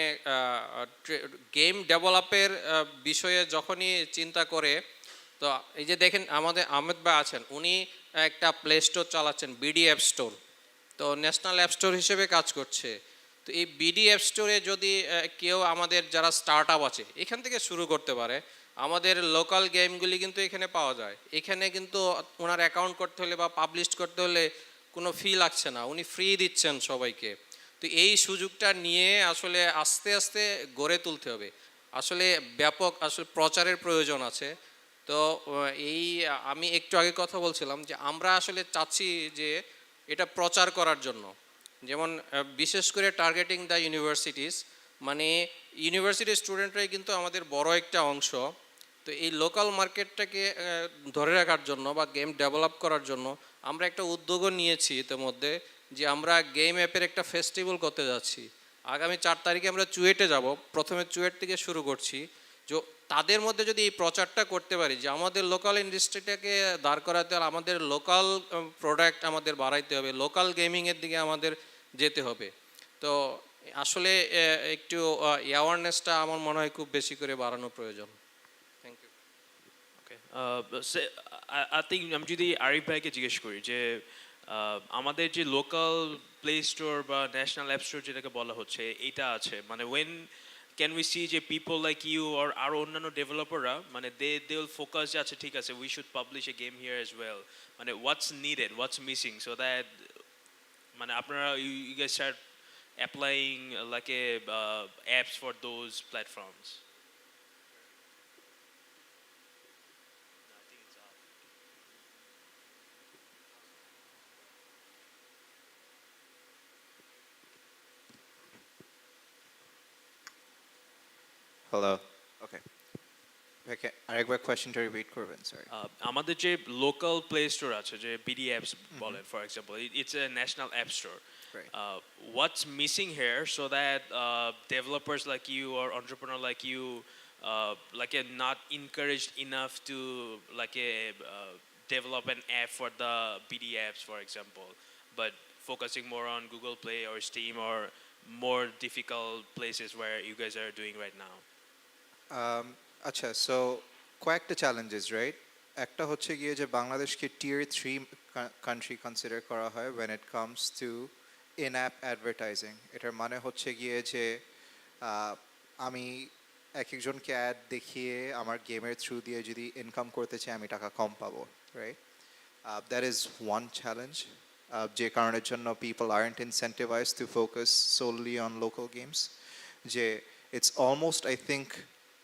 গেম ডেভেলপের বিষয়ে যখনই চিন্তা করে, তো এই যে দেখেন আমাদের আহমেদ ভাই আছেন, উনি একটা প্লে স্টোর চালাচ্ছেন, বিডি অ্যাপ স্টোর, তো ন্যাশনাল অ্যাপ স্টোর হিসেবে কাজ করছে। তো এই বিডি অ্যাপ স্টোরে যদি কেউ আমাদের যারা স্টার্ট আপ আছে এখান থেকে শুরু করতে পারে, আমাদের লোকাল গেমগুলি কিন্তু এখানে পাওয়া যায়। এখানে কিন্তু ওনার অ্যাকাউন্ট করতে হলে বা পাবলিশ করতে হলে কোনো ফি লাগছে না, উনি ফ্রি দিচ্ছেন সবাইকে। তো এই সুযোগটা নিয়ে আসলে আস্তে আস্তে গড়ে তুলতে হবে। আসলে ব্যাপক আসলে প্রচারের প্রয়োজন আছে। তো এই আমি একটু আগে কথা বলছিলাম যে আমরা আসলে চাচ্ছি যে এটা প্রচার করার জন্য, যেমন বিশেষ করে টার্গেটিং দ্য ইউনিভার্সিটিস, মানে ইউনিভার্সিটির স্টুডেন্টরাই কিন্তু আমাদের বড় একটা অংশ। তো এই লোকাল মার্কেটটাকে ধরে রাখার জন্য বা গেম ডেভেলপ করার জন্য আমরা একটা উদ্যোগও নিয়েছি ইতিমধ্যে, যে আমরা গেম অ্যাপের একটা ফেস্টিভ্যাল করতে যাচ্ছি। আগামী 4 তারিখে আমরা চুয়েটে যাব, প্রথমে চুয়েট থেকে শুরু করছি। যে তাদের মধ্যে যদি এই প্রচারটা করতে পারি যে আমাদের লোকাল ইন্ডাস্ট্রিটাকে দাঁড় করাতে হলে আমাদের লোকাল প্রোডাক্ট আমাদের বাড়াইতে হবে, লোকাল গেমিংয়ের দিকে আমাদের যেতে হবে। তো আসলে একটু অ্যাওয়ারনেসটা আমার মনে হয় খুব বেশি করে বাড়ানো প্রয়োজন। Thank you. Okay. I think আমি যদি আরিফ ভাইকে জিজ্ঞেস করি যে আমাদের যে লোকাল প্লে স্টোর বা ন্যাশনাল অ্যাপ স্টোর যেটাকে বলা হচ্ছে এইটা আছে, মানে ওয়েন ক্যান উই সি যে পিপল লাইক ইউ আর আরও অন্যান্য ডেভেলপাররা মানে দে উইল ফোকাস যে আচ্ছা ঠিক আছে we should publish a game here as well, মানে what's needed, what's missing so that মানে আপনারা you guys start applying like a apps for those platforms? Hello. Okay. Okay. আরেকবার কোয়েশ্চেনটা রিপিট করবেন, সরি। আমাদের যে লোকাল প্লে স্টোর আছে যে বিডি অ্যাপস বলেন for example, it's a national app store, Right. what's missing here so that developers like you or entrepreneur like you like not encouraged enough to like a develop an app for the BD apps for example, but focusing more on Google Play or Steam or more difficult places where you guys are doing right now? আচ্ছা, so কয়েকটা challenges, right? একটা হচ্ছে গিয়ে যে বাংলাদেশকে টিয়ার 3 country consider করা হয় when it comes to in-app advertising. এটার মানে হচ্ছে গিয়ে যে আমি এক একজনকে অ্যাড দেখিয়ে আমার গেমের থ্রু দিয়ে যদি ইনকাম করতে চাই আমি টাকা কম পাবো, right? That is one challenge, যে কারণের জন্য people aren't incentivise to focus solely on local games. যে it's almost I think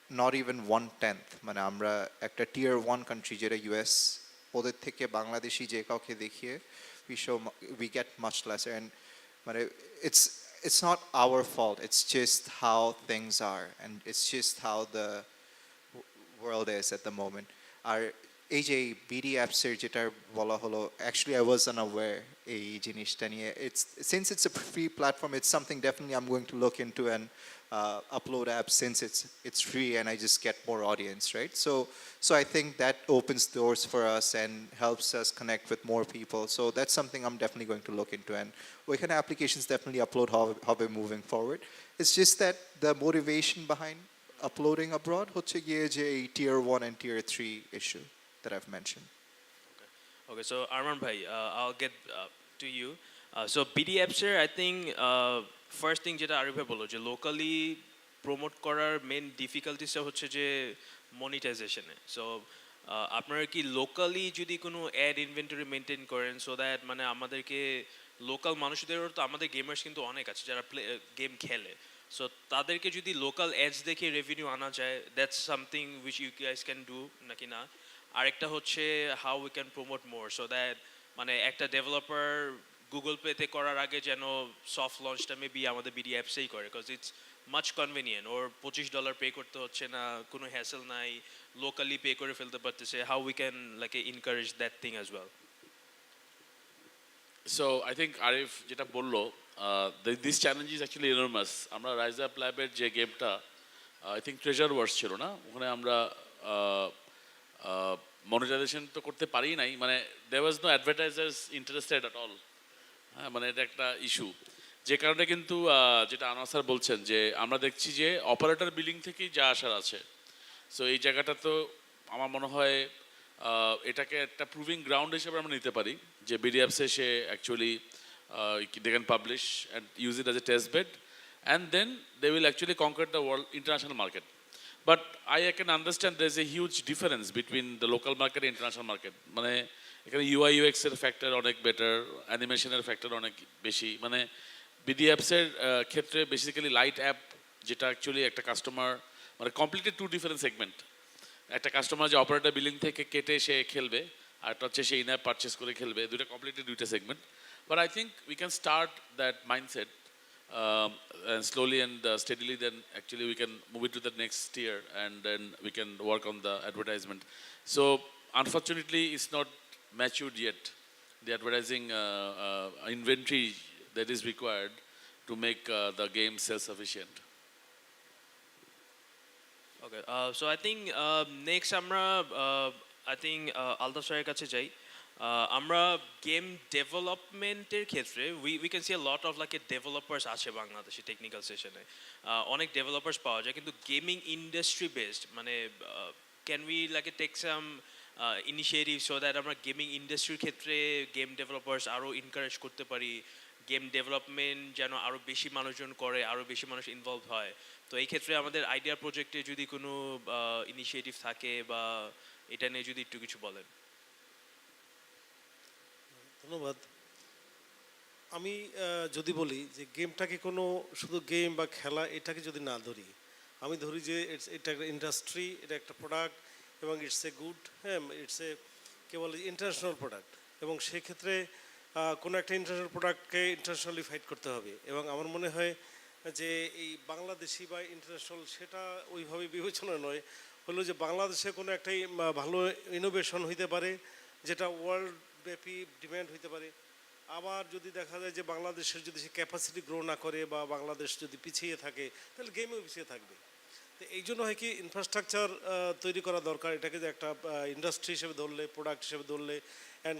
not even 1/10, মানে আমরা একটা টিয়ার 1 কান্ট্রি যেটা ইউএস, ওদের থেকে বাংলাদেশি যে কাউকে দেখিয়ে we get much lesser, and মানে it's not our fault, it's just how things are and it's just how the world is at the moment. আর এই যে বিডি অ্যাপসের যেটা বলা হলো, অ্যাকচুয়ালি আই ওয়াজ আনঅ্যাওয়্যার এই জিনিসটা নিয়ে। It's since it's a free platform, it's something definitely I am going to look into and upload apps since it's free and I just get more audience, right? So I think that opens doors for us and helps us connect with more people. So that's something I'm definitely going to look into, and we can applications definitely upload how we're moving forward. It's just that the motivation behind uploading abroad হচ্ছে গিয়ে যে এই tier 1 and tier 3 issue that I've mentioned. Okay, so Arman bhai, I'll get to you. So BD apps here, I think first thing যেটা আরিফ ভাই বললো যে locally promote করার main ডিফিকাল্টিসটা হচ্ছে যে মনিটাইজেশনে। সো আপনারা কি লোকালি যদি কোনো অ্যাড ইনভেন্টরি মেনটেন করেন সো দ্যাট মানে আমাদেরকে লোকাল মানুষদেরও তো আমাদের গেমার্স কিন্তু অনেক আছে যারা গেম খেলে সো তাদেরকে যদি লোকাল অ্যাডস দেখে রেভিনিউ আনা যায় that's something which you guys can do নাকি না আরেকটা হচ্ছে how we can promote more so that মানে একটা ডেভেলপার গুগল পেতে করার আগে যেন সফট লঞ্চটা মেবি আমাদের বিডি অ্যাপসেই করে because it's much convenient or $25 pay করতে হচ্ছে না কোনো হ্যাসেল নাই লোকালি পে করে ফেলতে পারতেছে how we can like encourage that thing as well so I think Arif যেটা বললো this challenge is actually enormous আমরা রাইজ আপ ল্যাবের যে গেমটা আই থিঙ্ক ট্রেজার ওয়ার্স ছিল না ওখানে আমরা মনিটাইজেশন তো করতে পারি নাই মানে there was no advertisers interested at all হ্যাঁ মানে এটা একটা ইস্যু যে কারণে কিন্তু যেটা আনোয়ার স্যার বলছেন যে আমরা দেখছি যে অপারেটর বিলিং থেকেই যা আসার আছে সো এই জায়গাটা তো আমার মনে হয় এটাকে একটা প্রুভিং গ্রাউন্ড হিসেবে আমরা নিতে পারি যে বিডিএফসে সে actually they can publish and use it as a test bed and then they will actually conquer the world international market but I can understand there is a huge difference between the local market and international market মানে এখানে UI ইউএক্সের factor অনেক better অ্যানিমেশনের factor অনেক বেশি মানে BD অ্যাপসের ক্ষেত্রে বেসিক্যালি লাইট অ্যাপ যেটা অ্যাকচুয়ালি একটা কাস্টমার মানে কমপ্লিটলি টু ডিফারেন্ট সেগমেন্ট একটা কাস্টমার যে অপারেটর বিলিং থেকে কেটে সে খেলবে আর একটা হচ্ছে সে ইন অ্যাপ পারচেস করে খেলবে দুটো কমপ্লিটলি দুইটা segment but I think we can start that mindset and slowly and steadily then actually we can move it to the next tier and then we can work on the advertisement so unfortunately it's not matured yet the advertising inventory that is required to make the game self-sufficient. Okay so I think next আমরা I think Altaf স্যারের কাছে যাই আমরা game ডেভেলপমেন্টের ক্ষেত্রে we can see a lot of like developers আছে বাংলাদেশে technical সেশনে অনেক ডেভেলপার্স পাওয়া যায় কিন্তু গেমিং ইন্ডাস্ট্রি বেসড মানে can we like take some initiative so that আমরা গেমিং ইন্ডাস্ট্রির ক্ষেত্রে গেম ডেভেলপার্স আরও এনকারেজ করতে পারি গেম ডেভেলপমেন্ট যেন আরও বেশি মানুষজন করে আরও বেশি মানুষ ইনভলভ হয় তো এই ক্ষেত্রে আমাদের আইডিয়া প্রজেক্টে যদি কোনো ইনিশিয়েটিভ থাকে বা এটা নিয়ে যদি একটু কিছু বলেন ধন্যবাদ আমি যদি বলি যে গেমটাকে কোনো শুধু গেম বা খেলা এটাকে যদি না ধরি আমি ধরি যে এটা একটা ইন্ডাস্ট্রি এটা একটা প্রোডাক্ট এবং ইটস এ গুড হ্যাঁ it's a cable international product এবং সেক্ষেত্রে কোনো একটা ইন্টারন্যাশনাল প্রোডাক্টকে ইন্টারন্যাশনালি ফাইট করতে হবে এবং আমার মনে হয় যে এই বাংলাদেশি বা ইন্টারন্যাশনাল সেটা ওইভাবে বিবেচনা নয় হলো যে বাংলাদেশে কোনো একটাই ভালো ইনোভেশন হইতে পারে যেটা ওয়ার্ল্ড ব্যাপী ডিম্যান্ড হইতে পারে আবার যদি দেখা যায় যে বাংলাদেশের যদি সে ক্যাপাসিটি গ্রো না করে বা বাংলাদেশ যদি পিছিয়ে থাকে তাহলে গেমেও পিছিয়ে থাকবে তো এই জন্য হয় কি ইনফ্রাস্ট্রাকচার তৈরি করা দরকার এটাকে যে একটা ইন্ডাস্ট্রি হিসেবে ধরলে প্রোডাক্ট হিসেবে ধরলে অ্যান্ড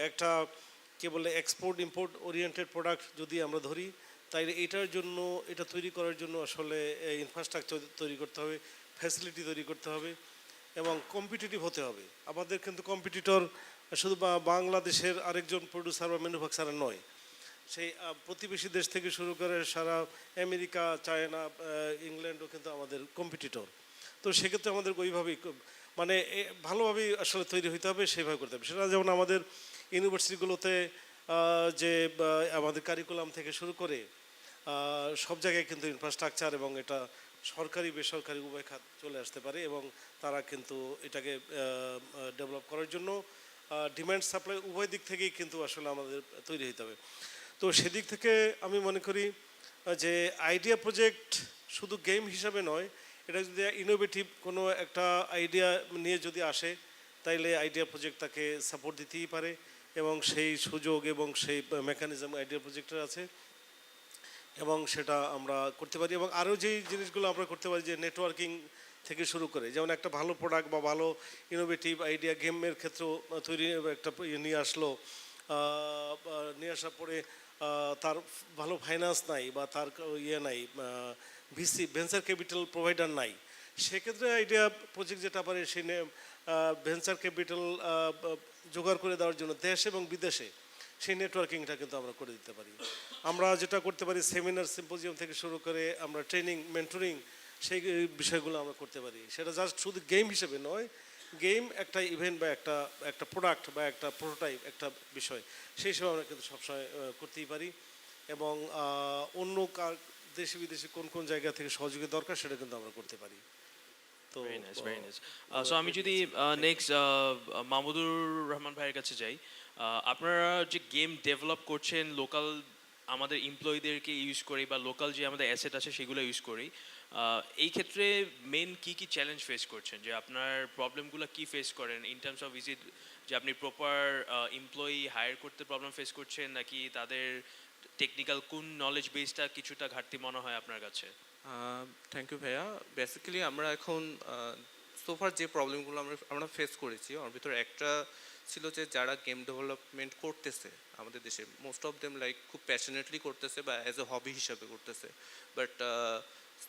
একটা কে বলে এক্সপোর্ট ইম্পোর্ট ওরিয়েন্টেড প্রোডাক্ট যদি আমরা ধরি তাইলে এটার জন্য এটা তৈরি করার জন্য আসলে ইনফ্রাস্ট্রাকচার তৈরি করতে হবে ফ্যাসিলিটি তৈরি করতে হবে এবং কম্পিটিটিভ হতে হবে আমাদের কিন্তু কম্পিটিটর শুধু বাংলাদেশের আরেকজন প্রডিউসার বা ম্যানুফ্যাকচারার নয় সেই প্রতিবেশী দেশ থেকে শুরু করে সারা আমেরিকা চায়না ইংল্যান্ডও কিন্তু আমাদের কম্পিটিটর তো সেক্ষেত্রে আমাদের ওইভাবেই মানে ভালোভাবেই আসলে তৈরি হতে হবে সেইভাবে করতে হবে সেটা যেমন আমাদের ইউনিভার্সিটিগুলোতে যে আমাদের কারিকুলাম থেকে শুরু করে সব জায়গায় কিন্তু ইনফ্রাস্ট্রাকচার এবং এটা সরকারি বেসরকারি উভয় খাত চলে আসতে পারে এবং তারা কিন্তু এটাকে ডেভেলপ করার জন্য ডিমান্ড সাপ্লাই উভয় দিক থেকেই কিন্তু আসলে আমাদের তৈরি হতে হবে তো সেদিক থেকে আমি মনে করি যে আইডিয়া প্রজেক্ট শুধু গেম হিসাবে নয় এটা যদি ইনোভেটিভ কোনো একটা আইডিয়া নিয়ে যদি আসে তাইলে আইডিয়া প্রজেক্ট তাকে সাপোর্ট দিতেই পারে এবং সেই সুযোগ এবং সেই মেকানিজম আইডিয়া প্রজেক্টের আছে এবং সেটা আমরা করতে পারি এবং আরও যেই জিনিসগুলো আমরা করতে পারি যে নেটওয়ার্কিং থেকে শুরু করে যেমন একটা ভালো প্রোডাক্ট বা ভালো ইনোভেটিভ আইডিয়া গেমের ক্ষেত্রেও তৈরি একটা নিয়ে আসলো নিয়ে আসার পরে তার ভালো ফাইন্যান্স নাই বা তার নাই ভিসি ভেঞ্চার ক্যাপিটাল প্রোভাইডার নাই সেক্ষেত্রে আইডিয়া প্রজেক্ট যেটা পারে সে ভেঞ্চার ক্যাপিটাল জোগাড় করে দেওয়ার জন্য দেশ এবং বিদেশে সেই নেটওয়ার্কিংটা কিন্তু আমরা করে দিতে পারি আমরা যেটা করতে পারি সেমিনার সিম্পোজিয়াম থেকে শুরু করে আমরা ট্রেনিং মেন্টরিং সেই বিষয়গুলো আমরা করতে পারি সেটা জাস্ট শুধু গেম হিসেবে নয় গেম একটা ইভেন্ট বা একটা একটা প্রোডাক্ট বা একটা প্রোটোটাইপ একটা বিষয়, সেই হিসেবে আমরা কিন্তু সবসময় করতেই পারি। এবং অন্য দেশে বিদেশে কোন কোন জায়গা থেকে সহযোগিতা দরকার সেটা কিন্তু আমরা করতে পারি। তো ভেরি নাইস, ভেরি নাইস। আমরা সো আমি ready যদি আছি। Thank you. Next Mahmudur Rahman ভাইয়ের কাছে যাই, আপনারা যে গেম ডেভেলপ করছেন লোকাল আমাদের এমপ্লয়ীদেরকে ইউজ করি বা লোকাল যে আমাদের অ্যাসেট আছে সেগুলো ইউজ করি, এই ক্ষেত্রে মেন কি কি চ্যালেঞ্জ ফেস করছেন, যে আপনার প্রবলেমগুলো কি ফেস করেন ইন টার্মস অফ ভিজিট, যে আপনি প্রপার এমপ্লয়ি হায়ার করতে প্রবলেম ফেস করছেন, নাকি তাদের টেকনিক্যাল কোন নলেজ বেসটা কিছুটা ঘাটতি মনে হয় আপনার কাছে? থ্যাংক ইউ ভাইয়া। বেসিক্যালি আমরা এখন সোফার যে প্রবলেমগুলো আমরা ফেস করেছি ওর ভিতরে একটা ছিল যে যারা গেম ডেভেলপমেন্ট করতেছে আমাদের দেশে, মোস্ট অফ দেম লাইক খুব প্যাশনেটলি করতেছে বা অ্যাজ এ হবি হিসাবে করতেছে, but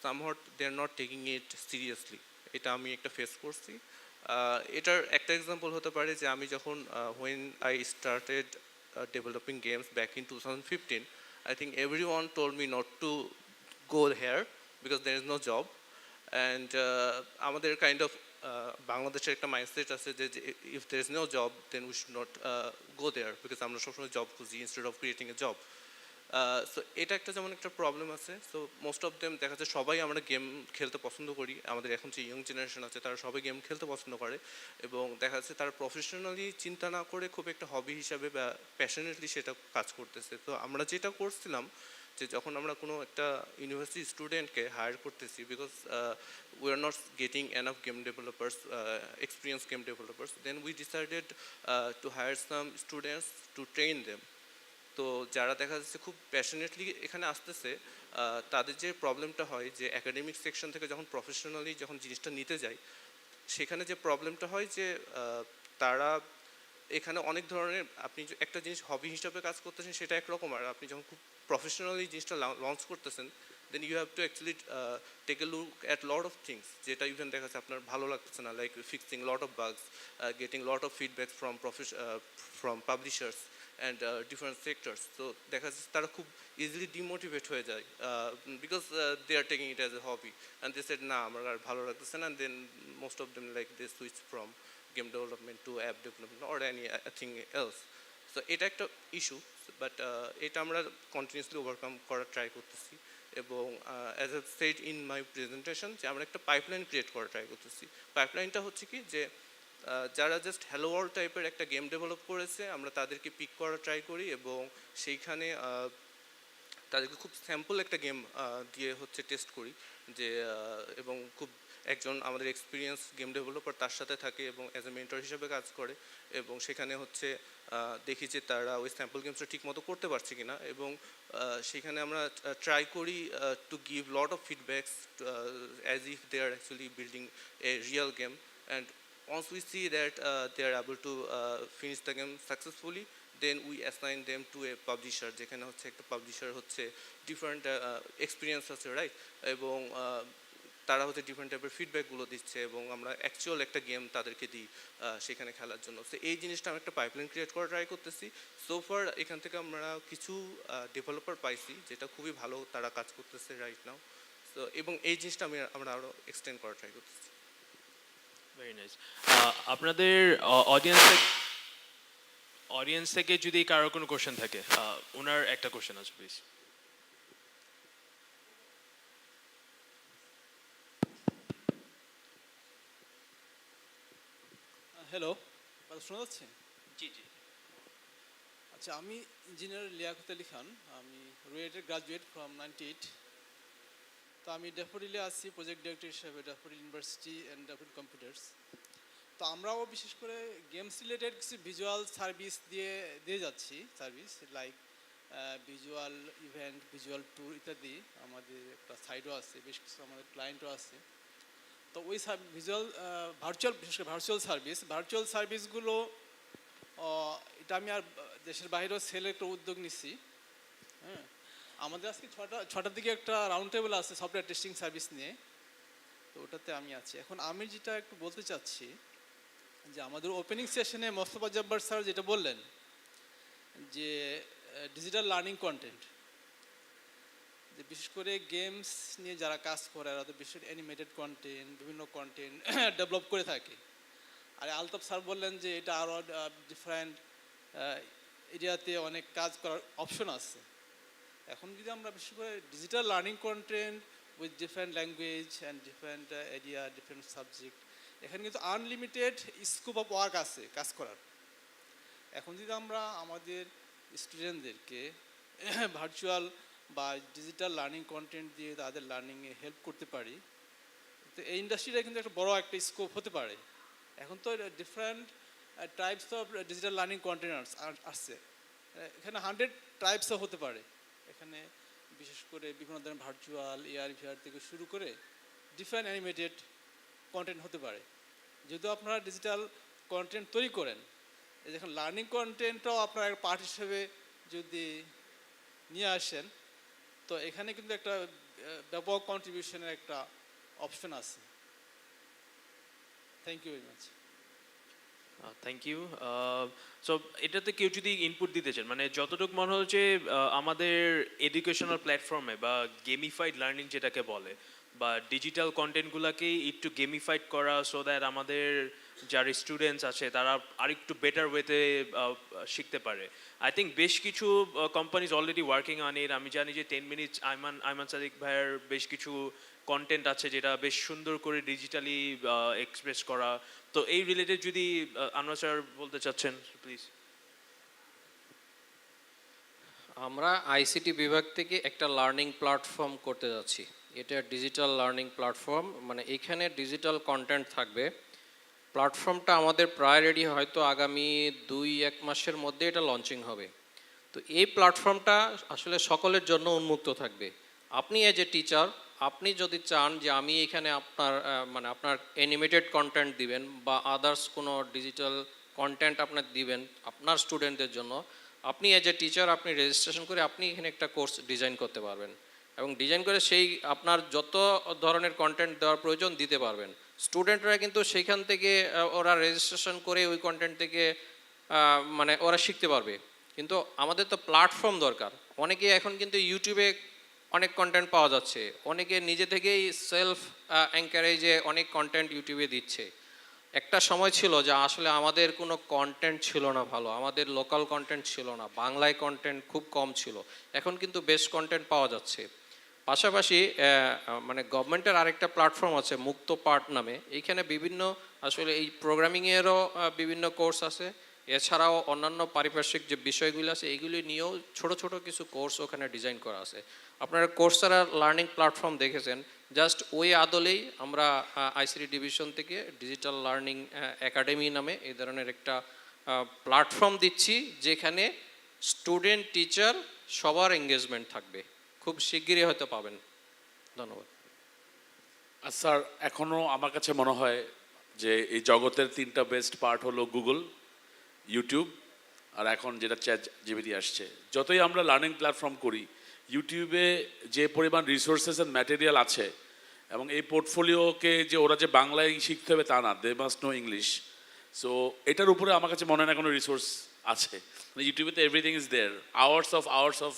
somehow they are not taking it seriously. এটা আমি একটা ফেস করছি। এটার একটা এক্সাম্পল হতে পারে যে আমি যখন when I started developing games back in 2015, I think everyone told me not to go here because there is no job. And আমাদের কাইন্ড অফ বাংলাদেশের একটা মাইন্ডসেট আছে যে if there is no job then we should not go there, because আমরা সবসময় job খুঁজি instead of creating a job. So এটা একটা যেমন একটা প্রবলেম আছে। সো মোস্ট অফ দেম দেখা যাচ্ছে সবাই আমরা গেম খেলতে পছন্দ করি, আমাদের এখন যে ইয়ং জেনারেশন আছে তারা সবাই গেম খেলতে পছন্দ করে, এবং দেখা যাচ্ছে তারা প্রফেশনালি চিন্তা না করে খুব একটা হবি হিসাবে বা প্যাশনেটলি সেটা কাজ করতেছে। তো আমরা যেটা করছিলাম যে যখন আমরা কোনো একটা ইউনিভার্সিটি স্টুডেন্টকে হায়ার করতেছি, because we are not getting enough game developers, experience game developers, then we decided to hire some students to train them. তো যারা দেখা যাচ্ছে খুব প্যাশনেটলি এখানে আসতেছে, তাদের যে প্রবলেমটা হয় যে একাডেমিক সেকশন থেকে যখন প্রফেশনালি যখন জিনিসটা নিতে যায়, সেখানে যে প্রবলেমটা হয় যে তারা এখানে অনেক ধরনের, আপনি একটা জিনিস হবি হিসাবে কাজ করতেছেন সেটা একরকম, আর আপনি যখন খুব প্রফেশনালি জিনিসটা লঞ্চ করতেছেন then you have to actually take a look at lot of things, যেটা ইভেন দেখা যাচ্ছে আপনার ভালো লাগতেছে না, like fixing lot of bugs, getting lot of feedback from publishers and different sectors. তো দেখা যাচ্ছে তারা খুব ইজিলি ডিমোটিভেট হয়ে যায়, because they are taking it as a hobby and they said না আমার আর ভালো লাগতেছে না, then most of them like they switch from game development to app development or anything else. So এটা একটা ইস্যু, বাট এটা আমরা কন্টিনিউসলি ওভারকাম করার ট্রাই করতেছি, এবং as a said in my presentation যে আমরা একটা পাইপলাইন ক্রিয়েট করার ট্রাই করতেছি। পাইপলাইনটা হচ্ছে কি যে যারা জাস্ট হ্যালো ওয়ার্ল্ড টাইপের একটা গেম ডেভেলপ করেছে আমরা তাদেরকে পিক করার ট্রাই করি, এবং সেইখানে তাদেরকে খুব স্যাম্পল একটা গেম দিয়ে হচ্ছে টেস্ট করি, যে এবং খুব একজন আমাদের এক্সপিরিয়েন্স গেম ডেভেলপার তার সাথে থাকে এবং অ্যাজ এ মেন্টর হিসেবে কাজ করে, এবং সেখানে হচ্ছে দেখি যে তারা ওই স্যাম্পল গেমসটা ঠিক মতো করতে পারছে কিনা, এবং সেখানে আমরা ট্রাই করি to give lot of feedbacks as if they are actually building a real game, and once we see that they are able to finish the game successfully, then we assign them to a publisher, যেখানে হচ্ছে একটা publisher হচ্ছে different experience আছে, right, এবং তারা হচ্ছে different টাইপের ফিডব্যাকগুলো দিচ্ছে, এবং আমরা অ্যাকচুয়াল একটা গেম তাদেরকে দিই সেখানে খেলার জন্য। তো এই জিনিসটা আমি একটা পাইপলাইন ক্রিয়েট করা ট্রাই করতেছি। সোফার এখান থেকে আমরা কিছু ডেভেলপার পাইছি যেটা খুবই ভালো তারা কাজ করতেছে রাইট নাও। তো এবং এই জিনিসটা আমরা আরও এক্সটেন্ড করা ট্রাই করতেছি। Very nice. আপনাদের অডিয়েন্স থেকে যদি কারো কোনো কোশ্চেন থাকে, ওনার একটা কোশ্চেন আছে প্লিজ। হ্যালো, কথা শোনা যাচ্ছে? জি জি। আচ্ছা, আমি ইঞ্জিনিয়ার লিয়াকত আলী খান, আমি রুয়েটের গ্রাজুয়েট ফ্রম 98। তো আমি ড্যাফোডিলে আছি প্রজেক্ট ডিরেক্টর হিসেবে, daffodil university and daffodil computers. তো আমরাও বিশেষ করে গেমস রিলেটেড কিছু ভিজুয়াল সার্ভিস দিয়ে যাচ্ছি, service like visual event, visual tour ইত্যাদি। আমাদের একটা সাইটও আছে, বেশ কিছু আমাদের ক্লায়েন্টও আছে। তো ওই ভিজুয়াল ভার্চুয়াল, বিশেষ করে ভার্চুয়াল সার্ভিসগুলো এটা আমি আর দেশের বাইরেও সেলের একটা উদ্যোগ নিচ্ছি। হ্যাঁ, আমাদের আজকে ছটার দিকে একটা রাউন্ড টেবিল আছে সফটওয়্যার টেস্টিং সার্ভিস নিয়ে, তো ওটাতে আমি আছি। এখন আমি যেটা একটু বলতে চাচ্ছি যে আমাদের ওপেনিং সেশনে মোস্তফা জব্বার স্যার যেটা বললেন যে ডিজিটাল লার্নিং কন্টেন্ট, যে বিশেষ করে গেমস নিয়ে যারা কাজ করে তারা তো বিশেষ অ্যানিমেটেড কন্টেন্ট, বিভিন্ন কন্টেন্ট ডেভেলপ করে থাকে। আর আলতাফ স্যার বললেন যে এটা আরও ডিফারেন্ট এরিয়াতে অনেক কাজ করার অপশন আছে। এখন যদি আমরা বিশেষ করে digital learning content with different language and different area different subject, এখানে কিন্তু আনলিমিটেড স্কোপ অফ ওয়ার্ক আছে কাজ করার। এখন যদি আমরা আমাদের স্টুডেন্টদেরকে ভার্চুয়াল বা ডিজিটাল লার্নিং কন্টেন্ট দিয়ে তাদের লার্নিংয়ে হেল্প করতে পারি, তো এই ইন্ডাস্ট্রিটা কিন্তু একটা বড় একটা স্কোপ হতে পারে। এখন তো different types of digital learning content আসছে, এখানে 100 টাইপসও হতে পারে। এখানে বিশেষ করে বিভিন্ন ধরনের ভার্চুয়াল এআর ভিআর থেকে শুরু করে ডিফারেন্ট অ্যানিমেটেড কন্টেন্ট হতে পারে। যেহেতু আপনারা ডিজিটাল কন্টেন্ট তৈরি করেন, এই দেখুন লার্নিং কন্টেন্টটাও আপনারা একটা পার্ট হিসেবে যদি নিয়ে আসেন, তো এখানে কিন্তু একটা ব্যাপক কন্ট্রিবিউশনের একটা অপশন আছে। Thank you very much. Thank you. So এটাতে কেউ যদি ইনপুট দিতে চান, মানে যতটুকু মনে হচ্ছে আমাদের এডুকেশনাল প্ল্যাটফর্মে বা গেমিফাইড লার্নিং যেটাকে বলে, বা ডিজিটাল কন্টেন্টগুলোকেই একটু গেমিফাইড করা, সো দ্যাট আমাদের যারা স্টুডেন্টস আছে তারা আরেকটু বেটার ওয়েতে শিখতে পারে। আই থিঙ্ক বেশ কিছু companies already working on it. আমি জানি যে 10 মিনিটস আইমান সাদিক ভাইয়ের বেশ কিছু কন্টেন্ট আছে যেটা বেশ সুন্দর করে ডিজিটালি এক্সপ্রেস করা। তো এই রিলেটেড যদি আনোয়ার স্যার বলতে চাচ্ছেন প্লিজ। আমরা আইসিটি বিভাগ থেকে একটা লার্নিং প্ল্যাটফর্ম করতে যাচ্ছি। এটা ডিজিটাল লার্নিং প্ল্যাটফর্ম, মানে এখানে ডিজিটাল কন্টেন্ট থাকবে। প্ল্যাটফর্মটা আমাদের প্রায় রেডি, হয়তো আগামী 2-1 মাসের মধ্যে এটা লঞ্চিং হবে। তো এই প্ল্যাটফর্মটা আসলে সকলের জন্য উন্মুক্ত থাকবে। আপনি এজ এ টিচার, আপনি যদি চান যে আমি এখানে আপনার মানে আপনার অ্যানিমেটেড কন্টেন্ট দিবেন বা আদার্স কোনো ডিজিটাল কন্টেন্ট আপনার দিবেন আপনার স্টুডেন্টদের জন্য, আপনি এজ এ টিচার আপনি রেজিস্ট্রেশন করে আপনি এখানে একটা কোর্স ডিজাইন করতে পারবেন এবং ডিজাইন করে সেই আপনার যত ধরনের কন্টেন্ট দেওয়ার প্রয়োজন দিতে পারবেন। স্টুডেন্টরা কিন্তু সেইখান থেকে ওরা রেজিস্ট্রেশন করে ওই কন্টেন্ট থেকে মানে ওরা শিখতে পারবে। কিন্তু আমাদের তো প্ল্যাটফর্ম দরকার। অনেকে এখন কিন্তু ইউটিউবে অনেক কন্টেন্ট পাওয়া যাচ্ছে, অনেকে নিজে থেকেই সেলফ এনকারেজে অনেক কন্টেন্ট ইউটিউবে দিচ্ছে। একটা সময় ছিল যে আসলে আমাদের কোনো কন্টেন্ট ছিল না ভালো, আমাদের লোকাল কন্টেন্ট ছিল না, বাংলায় কন্টেন্ট খুব কম ছিল। এখন কিন্তু বেস্ট কন্টেন্ট পাওয়া যাচ্ছে। পাশাপাশি মানে গভর্নমেন্টের আরেকটা প্ল্যাটফর্ম আছে মুক্ত পাঠ নামে, এইখানে বিভিন্ন আসলে এই প্রোগ্রামিংয়েরও বিভিন্ন কোর্স আছে। এছাড়াও অন্যান্য পারিপার্শ্বিক যে বিষয়গুলো আছে এইগুলি নিয়েও ছোট ছোট কিছু কোর্স ওখানে ডিজাইন করা আছে। আপনারা কোর্সেরা লার্নিং প্ল্যাটফর্ম দেখেছেন, জাস্ট ওই আদলেই আমরা আইসিটি ডিভিশন থেকে ডিজিটাল লার্নিং একাডেমি নামে এই ধরনের একটা প্ল্যাটফর্ম দিচ্ছি, যেখানে স্টুডেন্ট টিচার সবার এঙ্গেজমেন্ট থাকবে। খুব শিগগিরই হয়তো পাবেন। ধন্যবাদ। আর স্যার, এখনও আমার কাছে মনে হয় যে এই জগতের 3টা বেস্ট পার্ট হলো গুগল, ইউটিউব, আর এখন যেটা চ্যাট জিপিটি আসছে। যতই আমরা লার্নিং প্ল্যাটফর্ম করি, ইউটিউবে যে পরিমাণ রিসোর্সেস অ্যান্ড ম্যাটেরিয়াল আছে, এবং এই পোর্টফোলিওকে যে ওরা যে বাংলায় শিখতে হবে তা না, they must know English. So এটার উপরে আমার কাছে মনে হয় না কোনো রিসোর্স আছে। মানে ইউটিউবে তো everything is there, hours of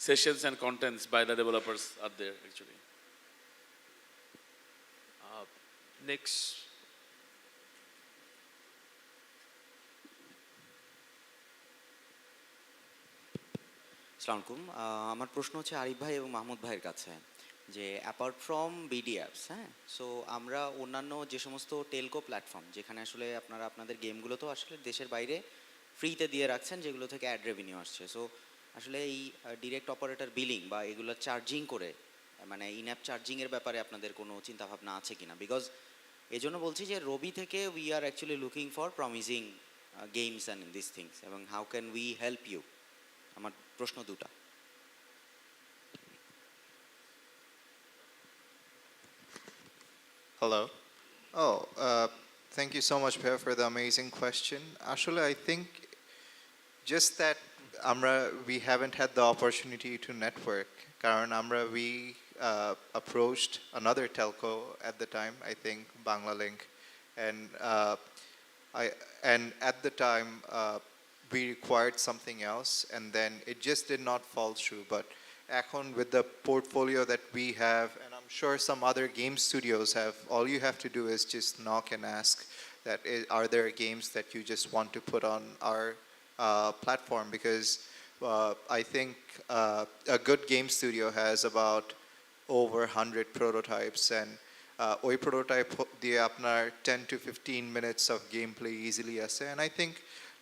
sessions and contents by the developers are there actually. Next. আসসালামু আলাইকুম। আমার প্রশ্ন হচ্ছে আরিফ ভাই এবং মাহমুদ ভাইয়ের কাছে, যে অ্যাপার্ট ফ্রম বিডি অ্যাপস, হ্যাঁ, সো আমরা অন্যান্য যে সমস্ত টেলকো প্ল্যাটফর্ম যেখানে আসলে আপনারা আপনাদের গেমগুলো তো আসলে দেশের বাইরে ফ্রিতে দিয়ে রাখছেন, যেগুলো থেকে অ্যাড রেভিনিউ আসছে, সো আসলে এই ডিরেক্ট অপারেটর বিলিং বা এগুলো চার্জিং করে, মানে ইন অ্যাপ চার্জিংয়ের ব্যাপারে আপনাদের কোনো চিন্তাভাবনা আছে কিনা? বিকজ এই জন্য বলছি যে রবি থেকে we are actually looking for promising games and this things, এবং how can we help you? আমার প্রশ্ন দুটা। Hello. Oh, thank you so much, Per, for the amazing question. Actually, I think just that we haven't had the opportunity to network. Karan we approached another telco at the time, I think Banglalink, and at the time we required something else, and then it just did not fall through. But এখন with the portfolio that we have, and I'm sure some other game studios have, all you have to do is just knock and ask Are there games that you just want to put on our platform? Because I think a good game studio has about over 100 prototypes, and ওই prototype দিয়ে আপনার 10 to 15 minutes of gameplay easily আছে, and I think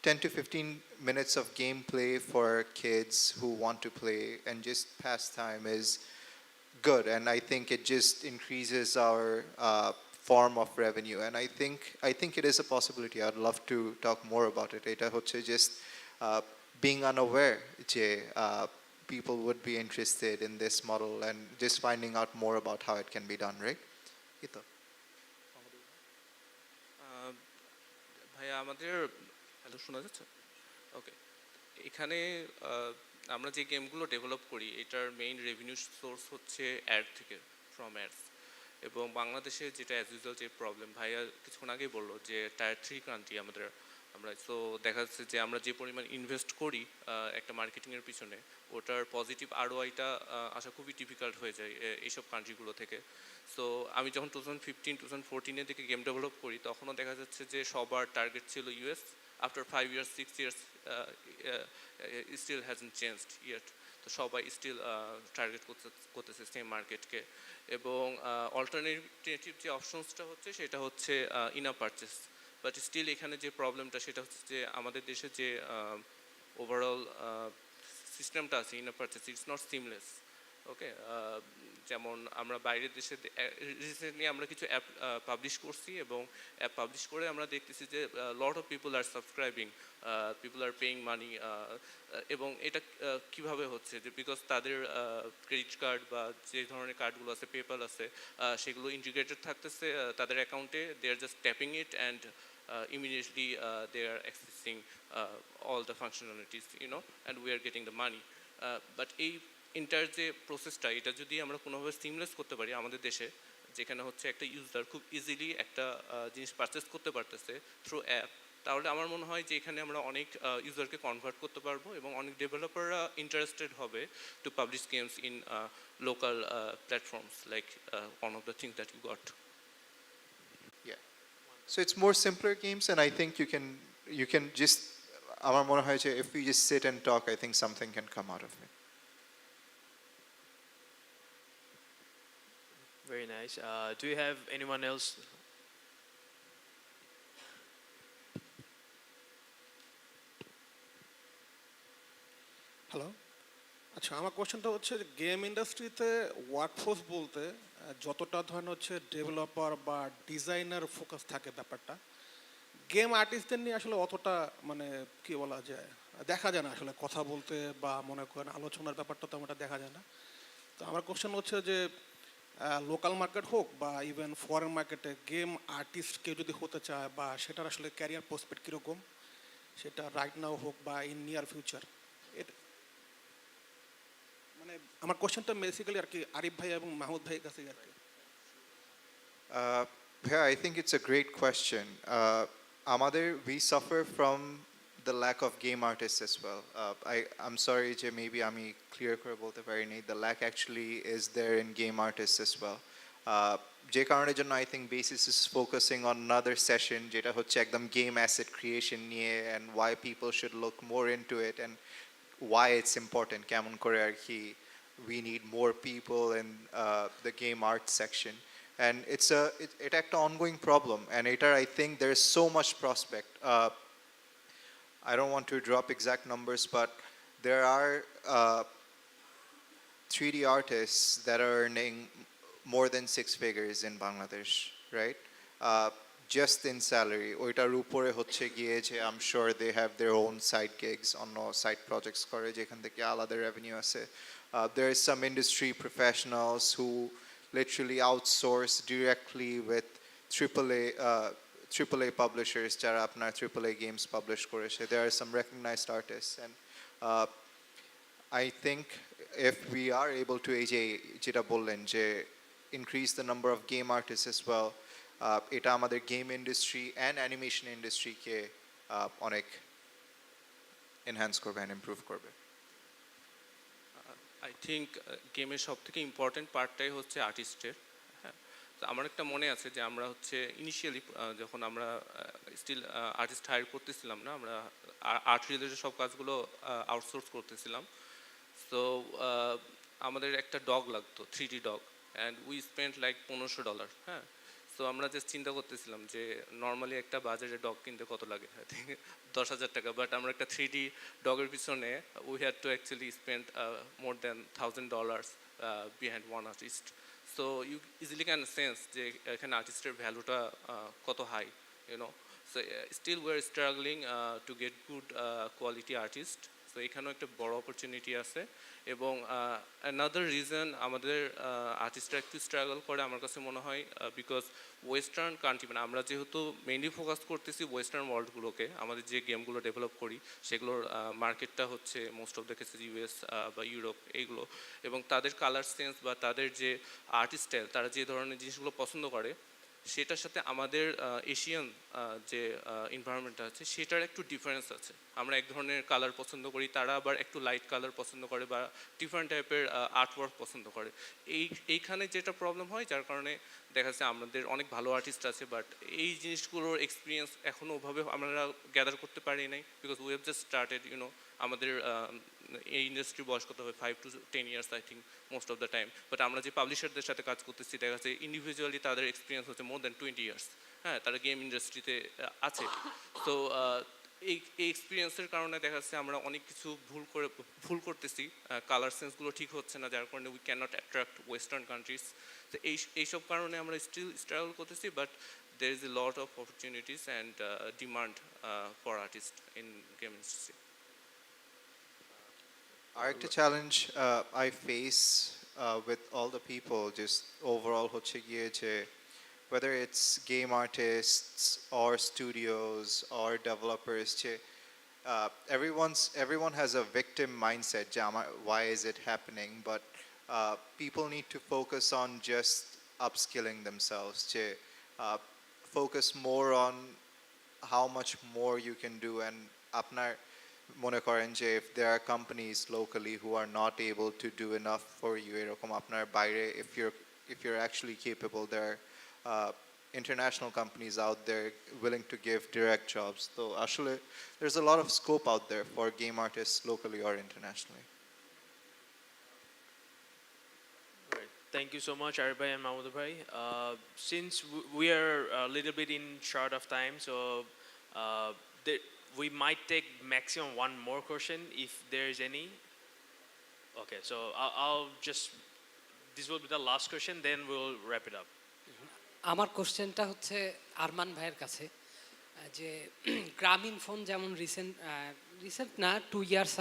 10 to 15 minutes of gameplay for kids who want to play and just pass time is good, and I think it just increases our form of revenue, and I think it is a possibility. I'd love to talk more about it. Eta hocche just being unaware je people would be interested in this model and just finding out more about how it can be done, right? Ito. ভাইয়া আমাদের hello শোনা যাচ্ছে? ওকে, এখানে আমরা যে গেমগুলো develop করি এটার মেইন রেভিনিউ সোর্স হচ্ছে অ্যাড থেকে, ফ্রম অ্যাডস। এবং বাংলাদেশে যেটা অ্যাজ ইউজুয়াল যে প্রবলেম, ভাইয়া কিছুক্ষণ আগেই বললো যে টায়ার 3 কান্ট্রি আমরা সো দেখা যাচ্ছে যে আমরা যে পরিমাণ ইনভেস্ট করি একটা মার্কেটিংয়ের পিছনে, ওটার পজিটিভ আরওআইটা আসা খুবই ডিফিকাল্ট হয়ে যায় এইসব কান্ট্রিগুলো থেকে। সো আমি যখন 2015-2014-এর দিকে গেম ডেভেলপ করি তখনও দেখা যাচ্ছে যে সবার টার্গেট ছিল US. After 5 years 6 years still hasn't changed yet. তো সবাই স্টিল টার্গেট করতেছে সেম মার্কেটকে। এবং অল্টারনেটিভ যে অপশনসটা হচ্ছে সেটা হচ্ছে ইনা পারচেস। বাট স্টিল এখানে যে প্রবলেমটা সেটা হচ্ছে যে আমাদের দেশে যে ওভারঅল সিস্টেমটা আছে ইনা পারচেস, ইটস নট সিমলেস। ওকে, যেমন আমরা বাইরের দেশে রিসেন্টলি আমরা কিছু অ্যাপ পাবলিশ করছি, এবং অ্যাপ পাবলিশ করে আমরা দেখতেছি যে lot of people are subscribing, people are paying money. এবং এটা কিভাবে হচ্ছে যে বিকজ তাদের ক্রেডিট কার্ড বা যে ধরনের কার্ডগুলো আছে, পেপাল আছে, সেগুলো ইন্টিগ্রেটেড থাকতেছে তাদের অ্যাকাউন্টে। They are just tapping it and immediately they are accessing all the functionalities, and we are getting the money. But এই ইন্টার যে প্রসেসটা, এটা যদি আমরা কোনোভাবে সিমলেস করতে পারি আমাদের দেশে, যেখানে হচ্ছে একটা ইউজার খুব ইজিলি একটা জিনিস পারচেস করতে পারতেছে থ্রু অ্যাপ, তাহলে আমার মনে হয় যে এখানে আমরা অনেক ইউজারকে কনভার্ট করতে পারবো এবং অনেক ডেভেলপাররা ইন্টারেস্টেড হবে to publish games in local platforms like one of the things that you got. Yeah. So it's more simpler games, and I think you can just আমার মনে হয় যে if we just sit and talk, I think something can come out of it. Very nice. Do you have anyone else? Hello, আচ্ছা আমার কোশ্চেনটা হচ্ছে game ইন্ডাস্ট্রিতে workforce বলতে যতটা ধরেন হচ্ছে ডেভেলপার বা ডিজাইনার ফোকাস থাকে ব্যাপারটা, গেম আর্টিস্টদের নিয়ে আসলে অতটা মানে কি বলা যায় দেখা যায় না আসলে কথা বলতে বা মনে করেন আলোচনার ব্যাপারটা তেমন একটা দেখা যায় না। তো আমার কোশ্চেন হচ্ছে যে লোকাল মার্কেট হোক বা ইভেন ফরেন মার্কেটে গেম আর্টিস্ট কেউ যদি হতে চায় বা সেটার আসলে ক্যারিয়ার প্রসপেক্ট কীরকম, সেটা রাইট নাও হোক বা ইন নিয়ার ফিউচার, এটা মানে আমার কোশ্চেনটা বেসিক্যালি আর কি আরিফ ভাই এবং মাহমুদ ভাইয়ের কাছে আর কি। Yeah, I think it's a great question. Amader, we suffer from the lack of game artists as well. I'm sorry, Jay, maybe I'm clear করে বলতে পারিনি. The lack actually is there in game artists as well. যে কারণের জন্য I think Basis is focusing on another session যেটা হচ্ছে একদম game asset creation নিয়ে, and why people should look more into it and why it's important. কেমন করে আর কি we need more people in the game art section. And it's একটা ongoing problem, and I think there's so much prospect. I don't want to drop exact numbers, but there are 3D artists that are earning more than 6 figures in Bangladesh, right? Just in salary. ওইটার উপরে হচ্ছে গিয়ে যে I'm sure they have their own side gigs, অন্য side projects করে যেখান থেকে আলাদা revenue আছে. There is some industry professionals who literally outsource directly with AAA publishers যারা আপনার AAA games publish করেছে. There are some recognized artists, and I think if we are able to যেটা বললেন যে increase the number of game artists as well, এটা আমাদের game industry and animation ইন্ডাস্ট্রিকে অনেক enhance করবে অ্যান্ড ইমপ্রুভ করবে। I think গেমের সব থেকে ইম্পর্টেন্ট পার্টটাই হচ্ছে আর্টিস্টের। হ্যাঁ, তো আমার একটা মনে আছে যে আমরা হচ্ছে ইনিশিয়ালি যখন আমরা স্টিল আর্টিস্ট হায়ার করতেছিলাম না, আমরা আর্ট রিলেটেড সব কাজগুলো আউটসোর্স করতেছিলাম। তো আমাদের একটা ডগ লাগতো, 3D dog, and we spend like $1500, হ্যাঁ। সো আমরা জাস্ট চিন্তা করতেছিলাম যে নর্মালি একটা বাজারে ডগ কিনতে কত লাগে, আই থিঙ্ক 10,000 টাকা, বাট আমরা একটা 3D ডগের পিছনে we had to actually spend more than $1,000 behind one artist. So you easily can sense যে এখানে আর্টিস্টের ভ্যালুটা কত high, you know. So still we are struggling to get good quality artist. So এখানেও একটা বড় অপরচুনিটি আছে। এবং অ্যানাদার রিজন আমাদের আর্টিস্টরা একটু স্ট্রাগল করে আমার কাছে মনে হয়, বিকজ ওয়েস্টার্ন কান্ট্রি, মানে আমরা যেহেতু মেইনলি ফোকাস করতেছি ওয়েস্টার্ন ওয়ার্ল্ডগুলোকে, আমাদের যে গেমগুলো ডেভেলপ করি সেগুলোর মার্কেটটা হচ্ছে most of the cases US বা ইউরোপ এইগুলো, এবং তাদের কালার সেন্স বা তাদের যে আর্ট স্টাইল, তারা যে ধরনের জিনিসগুলো পছন্দ করে সেটার সাথে আমাদের এশিয়ান যে এনভায়রনমেন্টটা আছে সেটার একটু ডিফারেন্স আছে। আমরা এক ধরনের কালার পছন্দ করি, তারা আবার একটু লাইট কালার পছন্দ করে বা ডিফারেন্ট টাইপের আর্টওয়ার্ক পছন্দ করে। এইখানে যেটা প্রবলেম হয়, যার কারণে দেখা যাচ্ছে আমাদের অনেক ভালো আর্টিস্ট আছে, বাট এই জিনিসগুলোর এক্সপিরিয়েন্স এখনও ওভাবে আমরা গ্যাদার করতে পারি নাই, because we have just started, you know. আমাদের এই ইন্ডাস্ট্রি বয়স কত হবে, 5 to 10 years I think most of the time. But আমরা যে পাবলিশারদের সাথে কাজ করতেছি দেখা যাচ্ছে ইন্ডিভিজুয়ালি তাদের এক্সপিরিয়েন্স হচ্ছে মোর দ্যান 20 ইয়ার্স, হ্যাঁ, তারা গেম ইন্ডাস্ট্রিতে আছে। তো এই এক্সপিরিয়েন্সের কারণে দেখা যাচ্ছে আমরা অনেক কিছু ভুল করতেছি, কালার সেন্সগুলো ঠিক হচ্ছে না, যার কারণে we can not attract western countries. তো এইসব কারণে আমরা স্টিল স্ট্রাগল করতেছি, but there is a lot of opportunities and demand for artists in game industry. আরেকটা challenge I face with all the people just overall হচ্ছে গিয়ে যে whether it's game artists or studios or developers যে everyone has a victim mindset যে why is it happening, but people need to focus on just upskilling themselves যে focus more on how much more you can do, and আপনার মনে করেন যে if there are companies locally who are not able to do enough for you, এরকম আপনার বাইরে if you're actually capable, there are international companies out there willing to give direct jobs. So actually there's a lot of scope out there for game artists locally or internationally. Thank you so much, Arif bhai and Mahmoud bhai. Since we are a little bit in short of time, so we might take maximum one more question if there is any. Okay, so I'll just, this will be the last question, then we'll wrap it up. আমার কোশ্চেনটা হচ্ছে আরমান ভাইয়ের কাছে, যে গ্রামীণ phone যেমন recent না 2 years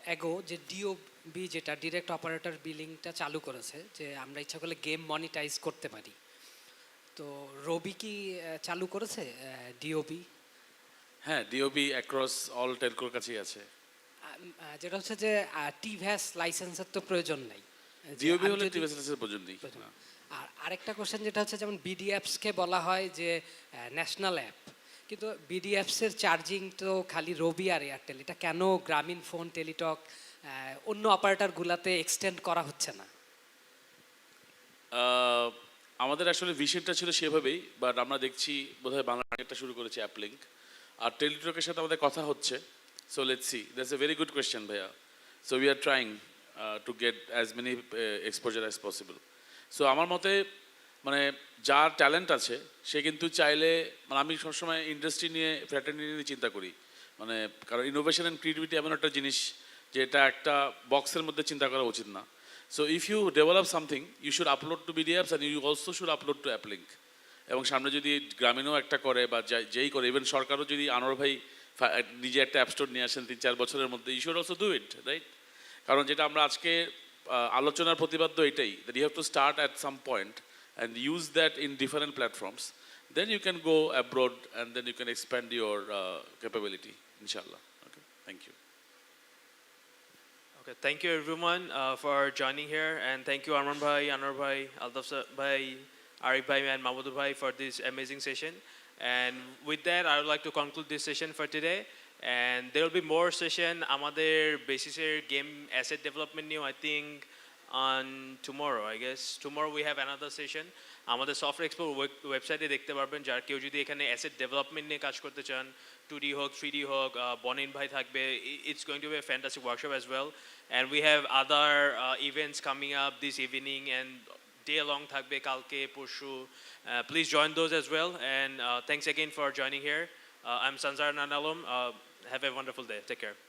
ago যে ডিওবি যেটা ডিরেক্ট অপারেটর বিলিংটা চালু করেছে, যে আমরা ইচ্ছা করলে গেম মনিটাইজ করতে পারি। তো রবি কি চালু করেছে ডিওবি? হ্যাঁ, ডিওবি অ্যাক্রস অল টেলকোর কাছেই আছে। যেটা হচ্ছে যে টিভ্যাস লাইসেন্সের তো প্রয়োজন নাই, ডিওবি হলে টিভ্যাস লাইসেন্সের প্রয়োজন নেই। আর আরেকটা কোশ্চেন যেটা হচ্ছে যেমন বিডি অ্যাপসকে বলা হয় যে ন্যাশনাল অ্যাপ, কিন্তু বিডি অ্যাপসের চার্জিং তো খালি রবি আর এয়ারটেল, এটা কেন গ্রামীণ ফোন টেলিটক অন্য অপারেটরগুলোতে এক্সটেন্ড করা হচ্ছে না? আমাদের আসলে ভিশনটা ছিল সেভাবেই, বাট আমরা দেখছি বোধহয় বাংলা একটা শুরু করেছে অ্যাপলিঙ্ক, আর টেলিটকের সাথে আমাদের কথা হচ্ছে। So let's see, that's a very good question ভাইয়া। So we are trying to get as many exposure as possible. So আমার মতে মানে যার ট্যালেন্ট আছে সে কিন্তু চাইলে, মানে আমি সবসময় ইন্ডাস্ট্রি নিয়ে ফ্র্যাটার্নিটি নিয়ে চিন্তা করি, মানে কারণ ইনোভেশন অ্যান্ড ক্রিয়েটিভিটি এমন একটা জিনিস যে এটা একটা বক্সের মধ্যে চিন্তা করা উচিত না। So if you develop something you should upload to BD apps and you also should upload to AppLink. এবং সামনে যদি গ্রামীণও একটা করে বা যেই করে, ইভেন সরকারও যদি আনোয়ার ভাই নিজে একটা অ্যাপ স্টোর নিয়ে আসেন 3-4 বছরের মধ্যে, you should also do it, right? কারণ যেটা আমরা আজকে আলোচনার প্রতিপাদ্য এটাই, that you have to start at some point and use that in different platforms, then you can go abroad and then you can expand your capability, inshallah. Okay, thank you. Okay, thank you everyone for joining here, and thank you Arman bhai, Anwar bhai, Aldaf bhai, Arif bhai and Mahmoud bhai for this amazing session. And with that, I would like to conclude this session for today. And there will be more session amader basis game asset development new, I think on tomorrow, I guess tomorrow we have another session, আমাদের software expo ওয়েবসাইটে দেখতে পারবেন, যার কেউ যদি এখানে asset development নিয়ে কাজ করতে চান, 2D হোক 3D হোক, বনিন ভাই থাকবে, it's going to be a fantastic workshop as well, and we have other events coming up this evening and day long থাকবে কালকে পরশু, please join those as well, and thanks again for joining here. I'm Sanzar Nanalom. Have a wonderful day. Take care.